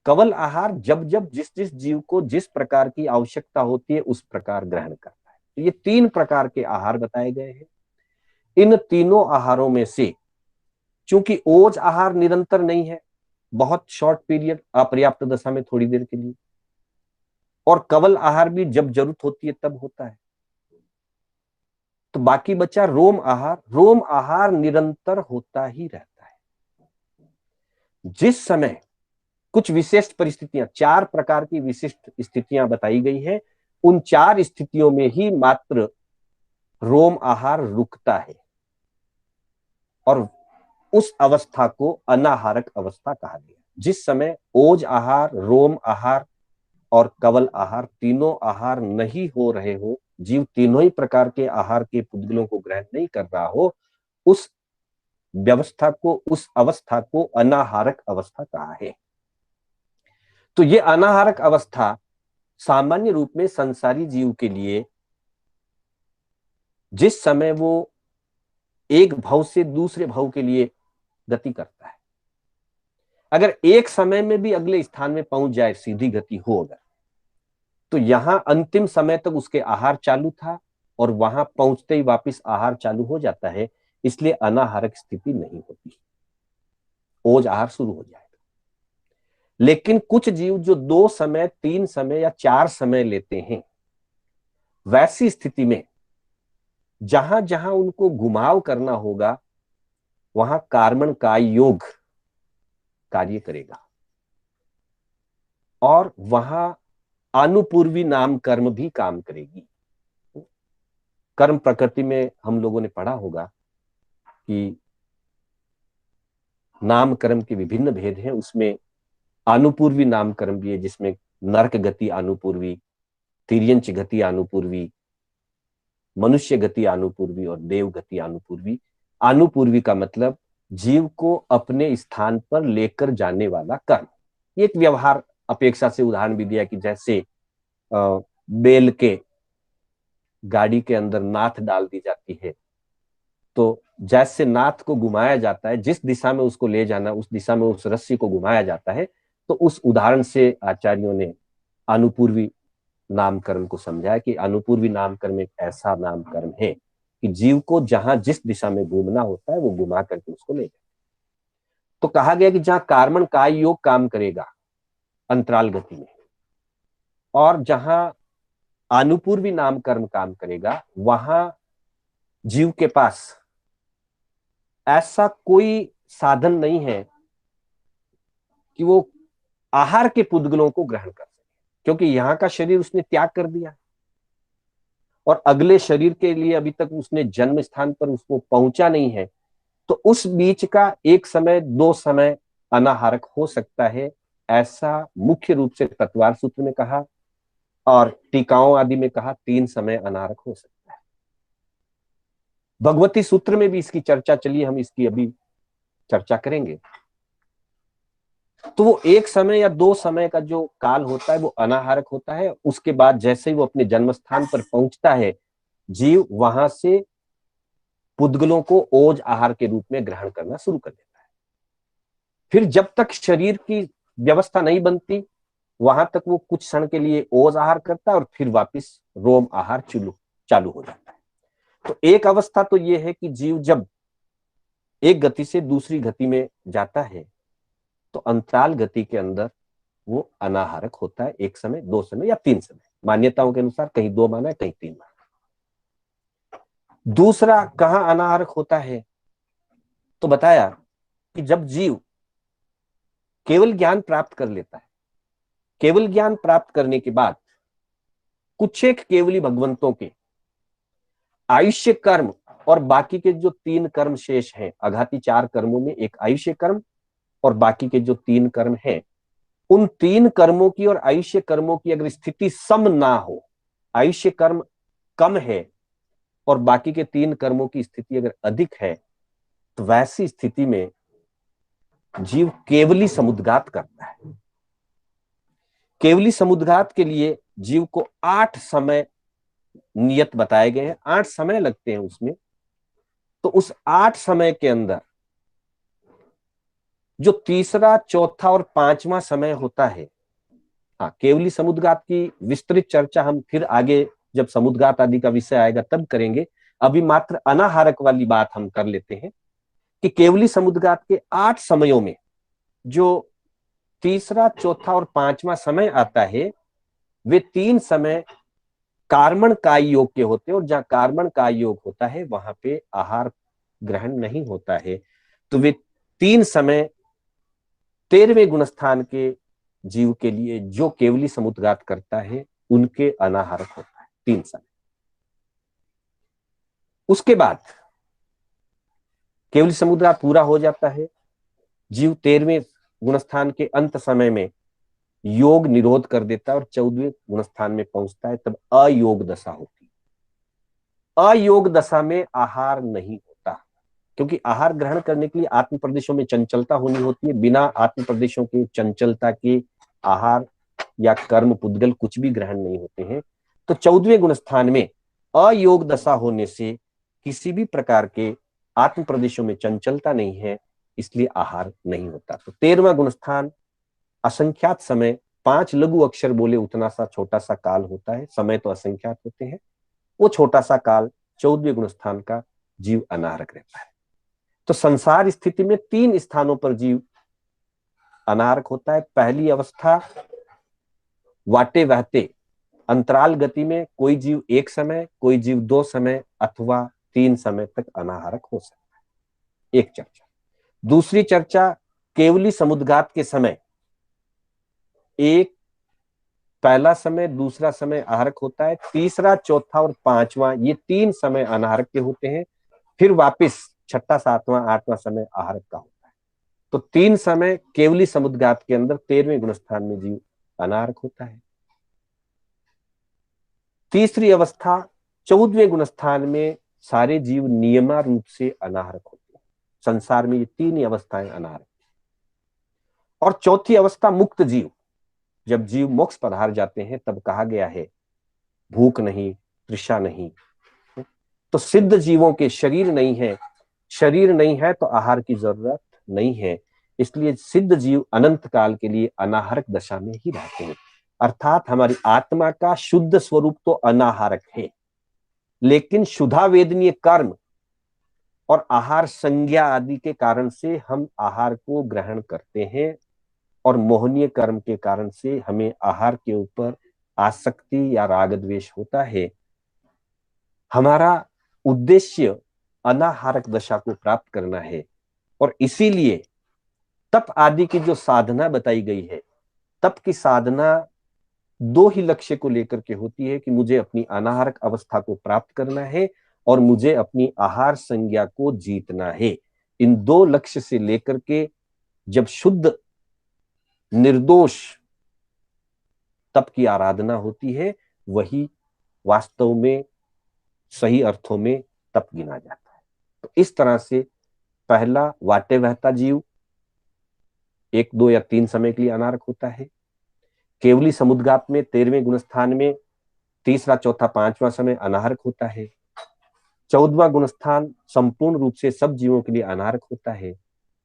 कवल आहार जब जब जिस जिस जीव को जिस प्रकार की आवश्यकता होती है उस प्रकार ग्रहण करता है। तो ये 3 प्रकार के आहार बताए गए हैं। इन तीनों आहारों में से, चूंकि ओज आहार निरंतर नहीं है, बहुत शॉर्ट पीरियड, अपर्याप्त दशा में थोड़ी देर के लिए, और कवल आहार भी जब जरूरत होती है तब होता है, तो बाकी बचा रोम आहार। रोम आहार निरंतर होता ही रहता है। जिस समय कुछ विशिष्ट परिस्थितियां, 4 प्रकार की विशिष्ट स्थितियां बताई गई हैं, उन 4 स्थितियों में ही मात्र रोम आहार रुकता है, और उस अवस्था को अनाहारक अवस्था कहा गया। जिस समय ओज आहार, रोम आहार और कवल आहार, तीनों आहार नहीं हो रहे हो, जीव तीनों ही प्रकार के आहार के पुद्गलों को ग्रहण नहीं कर रहा हो, उस व्यवस्था को, उस अवस्था को अनाहारक अवस्था कहा है। तो ये अनाहारक अवस्था सामान्य रूप में संसारी जीव के लिए, जिस समय वो एक भव से दूसरे भव के लिए गति करता है, अगर एक समय में भी अगले स्थान में पहुंच जाए, सीधी गति हो अगर, तो यहां अंतिम समय तक उसके आहार चालू था और वहां पहुंचते ही वापस आहार चालू हो जाता है, इसलिए अनाहारक स्थिति नहीं होती, ओज आहार शुरू हो जाएगा। लेकिन कुछ जीव जो 2 समय, 3 समय या 4 समय लेते हैं, वैसी स्थिति में जहां जहां उनको घुमाव करना होगा, वहां कार्मण का योग कार्य करेगा, और वहां अनुपूर्वी नाम कर्म भी काम करेगी। कर्म प्रकृति में हम लोगों ने पढ़ा होगा कि नाम कर्म के विभिन्न भेद हैं, उसमें अनुपूर्वी नाम कर्म भी है, जिसमें नरक गति अनुपूर्वी, तिर्यंच गति अनुपूर्वी, मनुष्य गति अनुपूर्वी और देव गति अनुपूर्वी। अनुपूर्वी का मतलब जीव को अपने स्थान पर लेकर जाने वाला कर्म। एक व्यवहार अपेक्षा से उदाहरण भी दिया कि जैसे बेल के गाड़ी के अंदर नाथ डाल दी जाती है, तो जैसे नाथ को घुमाया जाता है, जिस दिशा में उसको ले जाना उस दिशा में उस रस्सी को घुमाया जाता है, तो उस उदाहरण से आचार्यों ने अनुपूर्वी नामकरण को समझाया कि अनुपूर्वी नामकरण एक ऐसा नामकरण है कि जीव को जहां जिस दिशा में घूमना होता है वो घुमा करके उसको ले जाए। तो कहा गया कि जहां कार्मण काय योग काम करेगा अंतराल गति में, और जहां अनुपूर्वी नामकरण काम करेगा, वहां जीव के पास ऐसा कोई साधन नहीं है कि वो आहार के पुद्गलों को ग्रहण कर सके, क्योंकि यहां का शरीर उसने त्याग कर दिया और अगले शरीर के लिए अभी तक उसने जन्म स्थान पर उसको पहुंचा नहीं है। तो उस बीच का एक समय, 2 समय अनाहारक हो सकता है, ऐसा मुख्य रूप से तत्वार सूत्र में कहा, और टीकाओं आदि में कहा 3 समय अनाहारक हो सकता है। भगवती सूत्र में भी इसकी चर्चा चली, हम इसकी अभी चर्चा करेंगे। तो वो 1 समय या 2 समय का जो काल होता है वो अनाहारक होता है। उसके बाद जैसे ही वो अपने जन्म स्थान पर पहुंचता है, जीव वहां से पुद्गलों को ओज आहार के रूप में ग्रहण करना शुरू कर देता है। फिर जब तक शरीर की व्यवस्था नहीं बनती, वहां तक वो कुछ क्षण के लिए ओज आहार करता है और फिर वापस रोम आहार चालू हो जाता है। तो एक अवस्था तो ये है कि जीव जब एक गति से दूसरी गति में जाता है, तो अंतराल गति के अंदर वो अनाहारक होता है, 1 समय, 2 समय या 3 समय, मान्यताओं के अनुसार कहीं 2 माना है, कहीं 3 माना। दूसरा कहां अनाहारक होता है, तो बताया कि जब जीव केवल ज्ञान प्राप्त कर लेता है, केवल ज्ञान प्राप्त करने के बाद कुछ एक केवली भगवंतों के आयुष्य कर्म और बाकी के जो 3 कर्म शेष हैं, अघाती 4 कर्मों में एक आयुष्य कर्म और बाकी के जो 3 कर्म हैं, उन 3 कर्मों की और आयुष्य कर्मों की अगर स्थिति सम ना हो, आयुष्य कर्म कम है और बाकी के 3 कर्मों की स्थिति अगर अधिक है, तो वैसी स्थिति में जीव केवली समुद्घात करता है। केवली समुद्घात के लिए जीव को 8 समय नियत बताए गए हैं, 8 समय लगते हैं उसमें। तो उस 8 समय के अंदर जो तीसरा, चौथा और 5वां समय होता है, हाँ, केवली समुद्घात की विस्तृत चर्चा हम फिर आगे जब समुद्घात आदि का विषय आएगा तब करेंगे। अभी मात्र अनाहारक वाली बात हम कर लेते हैं कि केवली समुद्रघात के 8 समयों में जो तीसरा, चौथा और पांचवा समय आता है, वे 3 समय कार्बन काय योग के होते हैं, और जहां कार्बन काय योग होता है वहां पे आहार ग्रहण नहीं होता है। तो वे 3 समय 13वें गुणस्थान के जीव के लिए जो केवली समुद्रघात करता है उनके अनाहारक होता है 3 समय। उसके बाद केवली समुद्रघात पूरा हो जाता है, जीव 13वें गुणस्थान के अंत समय में योग निरोध कर देता है और 14वें गुणस्थान में पहुंचता है, तब अयोग दशा होती है। अयोग दशा में आहार नहीं होता, क्योंकि आहार ग्रहण करने के लिए आत्म प्रदेशों में चंचलता होनी होती है। बिना आत्म प्रदेशों के चंचलता के आहार या कर्म पुद्गल कुछ भी ग्रहण नहीं होते हैं। तो 14वें गुणस्थान में अयोग दशा होने से किसी भी प्रकार के आत्म प्रदेशों में चंचलता नहीं है, इसलिए आहार नहीं होता। तो 13वां गुणस्थान असंख्यात समय, 5 लघु अक्षर बोले उतना सा छोटा सा काल होता है। समय तो असंख्यात होते हैं, वो छोटा सा काल 14वें गुणस्थान का जीव अनाहारक रहता है। तो संसार स्थिति में 3 स्थानों पर जीव अनाहारक होता है। पहली अवस्था वाटे बहते अंतराल गति में कोई जीव 1 समय, कोई जीव 2 समय अथवा 3 समय तक अनाहारक हो सकता है। एक चर्चा। दूसरी चर्चा, केवली समुद्रघात के समय एक पहला समय, दूसरा समय आहारक होता है, तीसरा, चौथा और पांचवा ये 3 समय अनाहारक के होते हैं। फिर वापिस छठा, सातवां, आठवां समय आहारक का होता है। तो 3 समय केवली समुद्रघात के अंदर 13वें गुणस्थान में जीव अनाहारक होता है। तीसरी अवस्था 14वें गुणस्थान में सारे जीव नियमा रूप से अनाहारक होते हैं। संसार में ये 3 ही अवस्थाएं अनाहारक। और चौथी अवस्था मुक्त जीव, जब जीव मोक्ष पधार जाते हैं तब कहा गया है भूख नहीं, तृषा नहीं। तो सिद्ध जीवों के शरीर नहीं है, शरीर नहीं है तो आहार की जरूरत नहीं है, इसलिए सिद्ध जीव अनंत काल के लिए अनाहारक दशा में ही रहते हैं। अर्थात हमारी आत्मा का शुद्ध स्वरूप तो अनाहारक है, लेकिन शुद्धा वेदनीय कर्म और आहार संज्ञा आदि के कारण से हम आहार को ग्रहण करते हैं, और मोहनीय कर्म के कारण से हमें आहार के ऊपर आसक्ति या राग द्वेष होता है। हमारा उद्देश्य अनाहारक दशा को प्राप्त करना है, और इसीलिए तप आदि की जो साधना बताई गई है, तप की साधना 2 ही लक्ष्य को लेकर के होती है कि मुझे अपनी अनाहारक अवस्था को प्राप्त करना है और मुझे अपनी आहार संज्ञा को जीतना है। इन 2 लक्ष्य से लेकर के जब शुद्ध निर्दोष तप की आराधना होती है, वही वास्तव में सही अर्थों में तप गिना जाता है। तो इस तरह से पहला वाटे बहता जीव 1, 2 या 3 समय के लिए अनाहारक होता है। केवली समुद्रघात में 13वें गुणस्थान में तीसरा, चौथा, पांचवा समय अनाहारक होता है। 14वां गुणस्थान संपूर्ण रूप से सब जीवों के लिए अनाहारक होता है,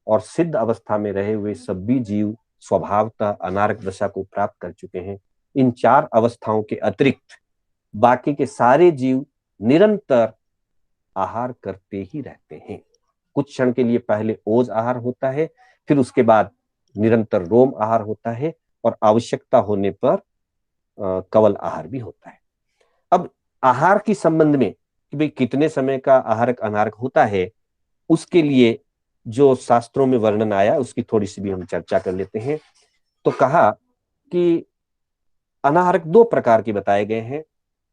और सिद्ध अवस्था में रहे हुए सभी जीव स्वभावतः अनाहारक दशा को प्राप्त कर चुके हैं। इन 4 अवस्थाओं के अतिरिक्त बाकी के सारे जीव निरंतर आहार करते ही रहते हैं। कुछ क्षण के लिए पहले ओज आहार होता है, फिर उसके बाद निरंतर रोम आहार होता है, और आवश्यकता होने पर कवल आहार भी होता है। अब आहार के संबंध में कि भाई कितने समय का आहारक अनाहारक होता है, उसके लिए जो शास्त्रों में वर्णन आया उसकी थोड़ी सी भी हम चर्चा कर लेते हैं। तो कहा कि अनाहारक 2 प्रकार के बताए गए हैं।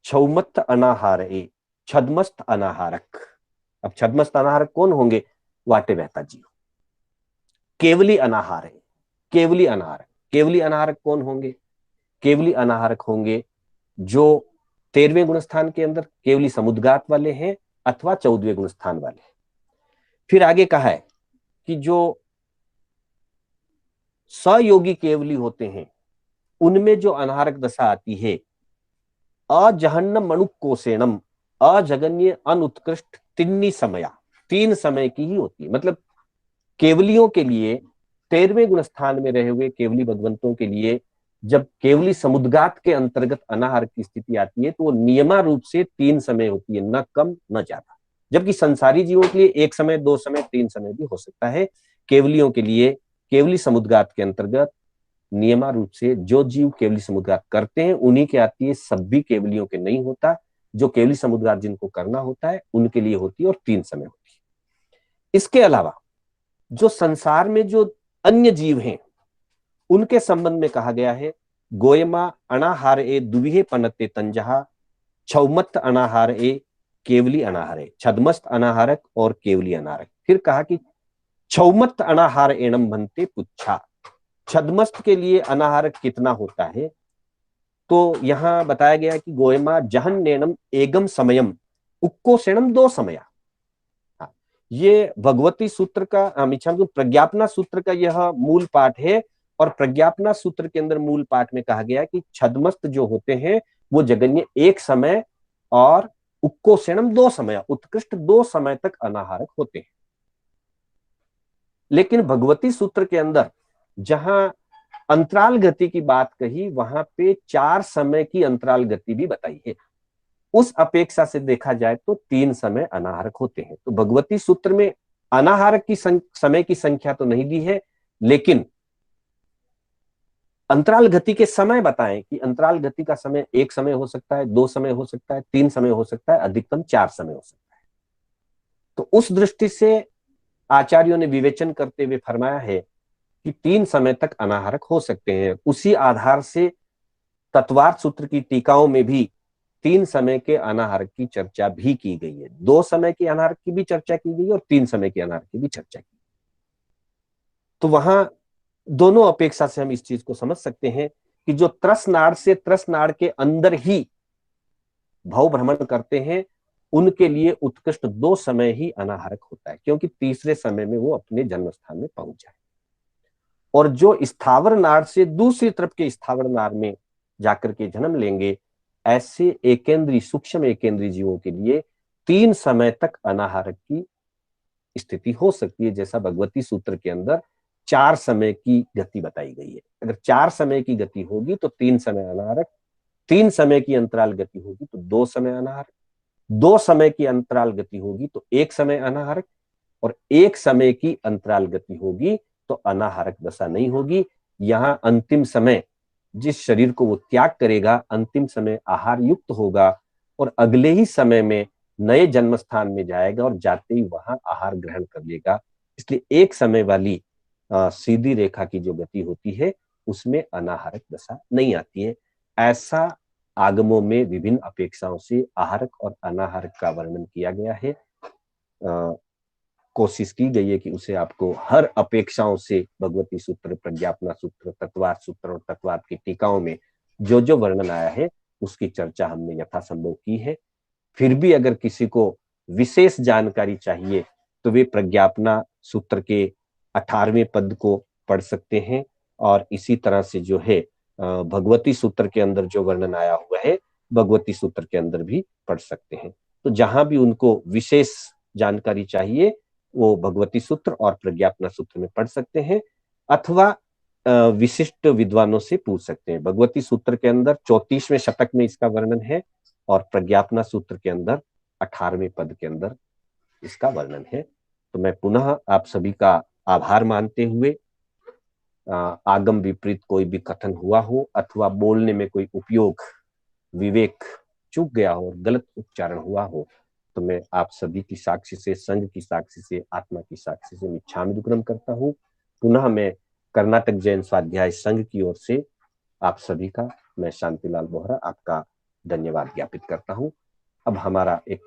क्षौमत्त अनाहार ए, छद्मस्त अनाहारक। अब छद्मस्त अनाहारक कौन होंगे? वाटे बहता जीव। केवली अनाहार है, केवली अनाहारक। केवली अनाहारक कौन होंगे? केवली अनाहारक होंगे जो 13वें गुणस्थान के अंदर केवली समुद्रघात वाले हैं अथवा 14वें गुणस्थान वाले हैं। फिर आगे कहा है कि जो सयोगी केवली होते हैं उनमें जो अनाहारक दशा आती है, अजहन्नम मणुकोसेनम, अजगन्य अनुत्कृष्ट तिन्नी समया, 3 समय की ही होती है। मतलब केवलियों के लिए 13वें गुणस्थान में रहे हुए केवली भगवंतों के लिए जब केवली समुद्गात के अंतर्गत अनाहारक की स्थिति आती है तो वो नियमा रूप से 3 समय होती है, न कम न ज्यादा। जबकि संसारी जीवों के लिए 1 समय, 2 समय, 3 समय भी हो सकता है। केवलियों के लिए केवली समुद्गात के अंतर्गत नियमा रूप से जो जीव केवली समुद्गात करते हैं उन्हीं के आती है, सभी केवलियों के नहीं होता। जो केवली समुद्गात जिनको करना होता है उनके लिए होती है और 3 समय होती है। इसके अलावा जो संसार में जो अन्य जीव हैं उनके संबंध में कहा गया है, गोयमा अनाहार ए दुविहे पनते तंजहा छौमत्त अनाहार ए केवली अनाहार है, छदमस्त अनाहारक और केवली अनाहारक। फिर कहा कि छौमत्त अनाहार एणम बनते पुच्छा, छदमस्त के लिए अनाहारक कितना होता है, तो यहां बताया गया कि गोयमा जहन नैनम एगम समयम उक्को सेणम 2 समया। ये भगवती सूत्र का प्रज्ञापना सूत्र का यह मूल पाठ है। और प्रज्ञापना सूत्र के अंदर मूल पाठ में कहा गया कि छदमस्त जो होते हैं वो जगन्य 1 समय और उक्कोसेणम 2 समय, उत्कृष्ट 2 समय तक अनाहारक होते हैं। लेकिन भगवती सूत्र के अंदर जहां अंतराल गति की बात कही वहां पे 4 समय की अंतराल गति भी बताई है। उस अपेक्षा से देखा जाए तो 3 समय अनाहारक होते हैं। तो भगवती सूत्र में अनाहारक की समय की संख्या तो नहीं दी है, लेकिन अंतराल गति के समय बताएं कि अंतराल गति का समय 1 समय हो सकता है, 2 समय हो सकता है, 3 समय हो सकता है, अधिकतम 4 समय हो सकता है। तो उस दृष्टि से आचार्यों ने विवेचन करते हुए फरमाया है कि 3 समय तक अनाहारक हो सकते हैं। उसी आधार से तत्वार्थ सूत्र की टीकाओं में भी 3 समय के अनाहारक की चर्चा भी की गई है। 2 समय के अनाहारक की भी चर्चा की गई है और 3 समय के अनाहारक की भी चर्चा की। तो वहां दोनों अपेक्षा से हम इस चीज को समझ सकते हैं कि जो त्रसनाड़ से त्रसनाड़ के अंदर ही भव भ्रमण करते हैं उनके लिए उत्कृष्ट 2 समय ही अनाहारक होता है, क्योंकि तीसरे समय में वो अपने जन्म स्थान में पहुंच जाए। और जो स्थावर नाड़ से दूसरी तरफ के स्थावर नाड़ में जाकर के जन्म लेंगे, ऐसे एकेंद्रीय सूक्ष्म एकेंद्रीय जीवों के लिए 3 समय तक अनाहारक की स्थिति हो सकती है। जैसा भगवती सूत्र के अंदर 4 समय की गति बताई गई है। अगर 4 समय की गति होगी तो 3 समय अनाहारक, 3 समय की अंतराल गति होगी तो 2 समय अनाहारक, 2 समय की अंतराल गति होगी तो 1 समय अनाहारक, और 1 समय की अंतराल गति होगी तो अनाहारक दशा नहीं होगी। यहां अंतिम समय जिस शरीर को वो त्याग करेगा, अंतिम समय आहार युक्त होगा और अगले ही समय में नए जन्म स्थान में जाएगा और जाते ही वहां आहार ग्रहण कर लेगा। इसलिए 1 समय वाली सीधी रेखा की जो गति होती है उसमें अनाहारक दशा नहीं आती है। ऐसा आगमों में विभिन्न अपेक्षाओं से आहारक और अनाहारक का वर्णन किया गया है। कोशिश की गई है कि उसे आपको हर अपेक्षाओं से भगवती सूत्र, प्रज्ञापना सूत्र, तत्वार्थ सूत्र और तत्वार्थ की टीकाओं में जो जो वर्णन आया है उसकी चर्चा हमने यथासंभव की है। फिर भी अगर किसी को विशेष जानकारी चाहिए तो वे प्रज्ञापना सूत्र के 18वें पद को पढ़ सकते हैं और इसी तरह से जो है भगवती सूत्र के अंदर जो वर्णन आया हुआ है भगवती सूत्र के अंदर भी पढ़ सकते हैं। तो जहां भी उनको विशेष जानकारी चाहिए वो भगवती सूत्र और प्रज्ञापना सूत्र में पढ़ सकते हैं अथवा विशिष्ट विद्वानों से पूछ सकते हैं। भगवती सूत्र के अंदर 34वें शतक में इसका वर्णन है और प्रज्ञापना सूत्र के अंदर 18वें पद के अंदर इसका वर्णन है। तो मैं पुनः आप सभी का आभार मानते हुए आगम विपरीत कोई भी कथन हुआ हो अथवा बोलने में कोई उपयोग विवेक चूक गया हो और गलत उच्चारण हुआ हो तो मैं आप सभी की साक्षी से, संघ की साक्षी से, आत्मा की साक्षी से मिच्छामि दुक्कडम करता हूँ। पुनः मैं कर्नाटक जैन स्वाध्याय संघ की ओर से आप सभी का, मैं शांतिलाल बोहरा आपका धन्यवाद ज्ञापित करता हूँ। अब हमारा एक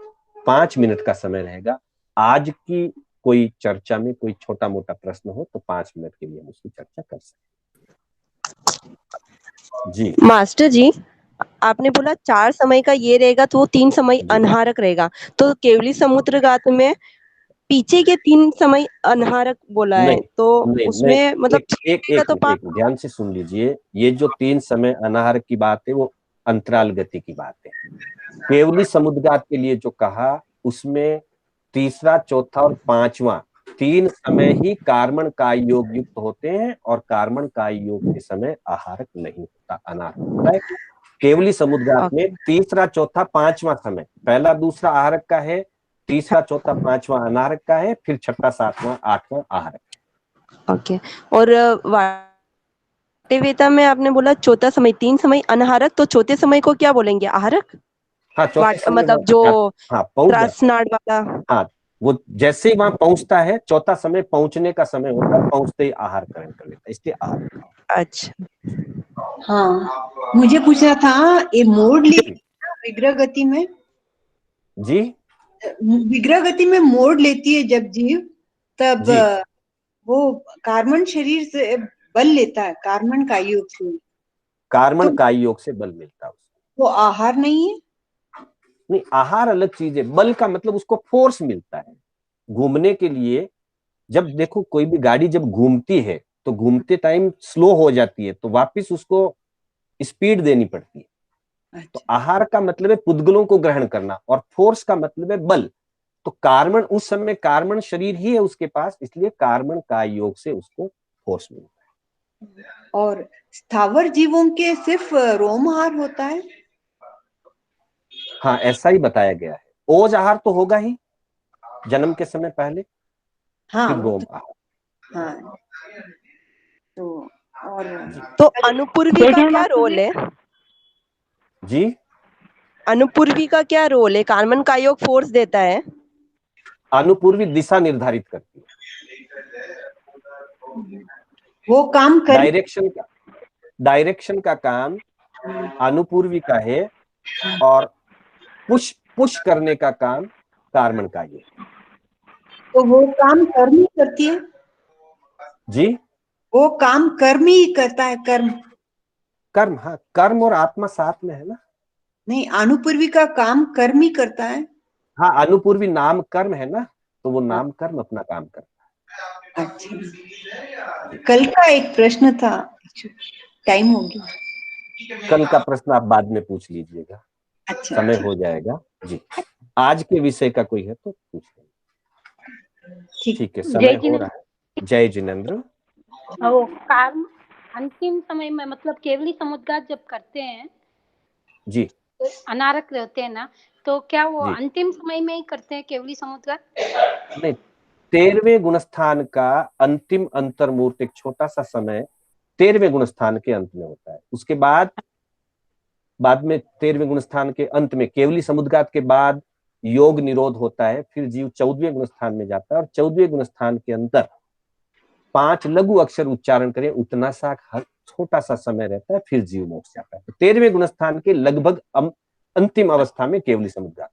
5 मिनट का समय रहेगा। आज की कोई चर्चा में कोई छोटा मोटा प्रश्न हो तो 5 मिनट के लिए हम उसकी चर्चा कर सकते। जी मास्टर जी, आपने बोला 4 समय का ये रहेगा तो वो 3 समय अनाहारक रहेगा, तो केवली समुद्रगात में पीछे के 3 समय अनाहारक बोला है, तो नहीं, उसमें मतलब एक ध्यान से सुन लीजिए। ये जो 3 समय अनाहारक की बात है वो अंतराल गति की बात है। केवली समुद्रगात के लिए जो कहा उसमें तीसरा, चौथा और 5वां 3 समय ही कार्मण काय योग युक्त होते हैं और कार्मण काय योग के समय आहारक नहीं होता, अनाहारक होता है। केवली समुद्घात में तीसरा चौथा पांचवा समय, पहला दूसरा आहारक का है, तीसरा चौथा पांचवा अनाहारक का है, फिर छठा सातवां आठवां आहारक। ओके। और वाटेवेता में आपने बोला चौथा समय 3 समय अनाहारक, तो चौथे समय को क्या बोलेंगे, आहारक? हाँ, चौथे समय मतलब जो हाँ पहुंच त्रासनाड़ वाला। हाँ, वो जैसे ही वहां पहुंचता है, चौथा समय पहुंचने का समय होता है, पहुंचते ही आहार ग्रहण कर लेता है, इसलिए आहार खाओ। अच्छा, हाँ, मुझे पूछना था, ये मोड़ लेती है ना विग्रह गति में? जी, विग्रह गति में मोड़ लेती है जब जीव, तब जी, वो कार्बन शरीर से बल लेता है, कार्बन का योग से, कार्मण तो काय योग से बल मिलता है उसको। वो आहार नहीं है? नहीं, आहार अलग चीज है, बल का मतलब उसको फोर्स मिलता है घूमने के लिए। जब देखो कोई भी गाड़ी जब घूमती है तो घूमते टाइम स्लो हो जाती है, तो वापस उसको स्पीड देनी पड़ती है। तो अच्छा। आहार का मतलब है पुद्गलों को ग्रहण करना, और फोर्स का मतलब है बल। तो कार्बन उस समय कार्बन शरीर ही है उसके पास, इसलिए कार्बन काय योग से उसको फोर्स मिलता है। और स्थावर जीवों के सिर्फ रोमहार होता है? हाँ, ऐसा ही बताया गया है। ओज आहार तो होगा ही जन्म के समय पहले, हाँ फिर वो रोम तो, आहार। हाँ तो, और तो अनुपूर्वी का क्या रोल है? जी, अनुपूर्वी का क्या रोल है? कार्बन का योग फोर्स देता है, अनुपूर्वी दिशा निर्धारित करती है, वो काम कर डायरेक्शन का काम अनुपूर्वी का है, और पुश पुश करने का काम कार्बन का है। तो वो काम कर्म ही करती है? जी, वो काम कर्म ही करता है, कर्म? कर्म, हाँ, कर्म और आत्मा साथ में है ना। नहीं, अनुपूर्वी का काम कर्म ही करता है। हाँ, अनुपूर्वी नाम कर्म है ना, तो वो हाँ, नाम कर्म अपना काम करता अच्छा। है। कल का एक प्रश्न था, टाइम हो गया। कल का प्रश्न आप बाद में पूछ लीजिएगा, अच्छा, समय हो जाएगा। जी, आज के विषय का कोई है तो पूछ लेंगे। ठीक है, समय हो रहा है। जय जिनेन्द्र। वो काम अंतिम समय में, मतलब केवली समुद्घात जब करते हैं, जी, अनारक रहते हैं ना, तो क्या वो जी, अंतिम समय में ही करते हैं केवली समुद्घात? नहीं, 13वें गुणस्थान का अंतिम अंतर्मूर्त एक छोटा सा समय 13वें गुणस्थान के अंत में होता है। उसके बाद में 13वें गुणस्थान के अंत में केवली समुद्घात के बाद योग निरोध होता है, फिर जीव 14वें गुणस्थान में जाता है, और 14वें गुणस्थान के अंदर 5 लघु अक्षर उच्चारण करें उतना सा छोटा सा समय रहता है, फिर जीव मोक्ष जाता है। तो 13वें गुणस्थान के लगभग अंतिम अवस्था में केवली समुद्घात।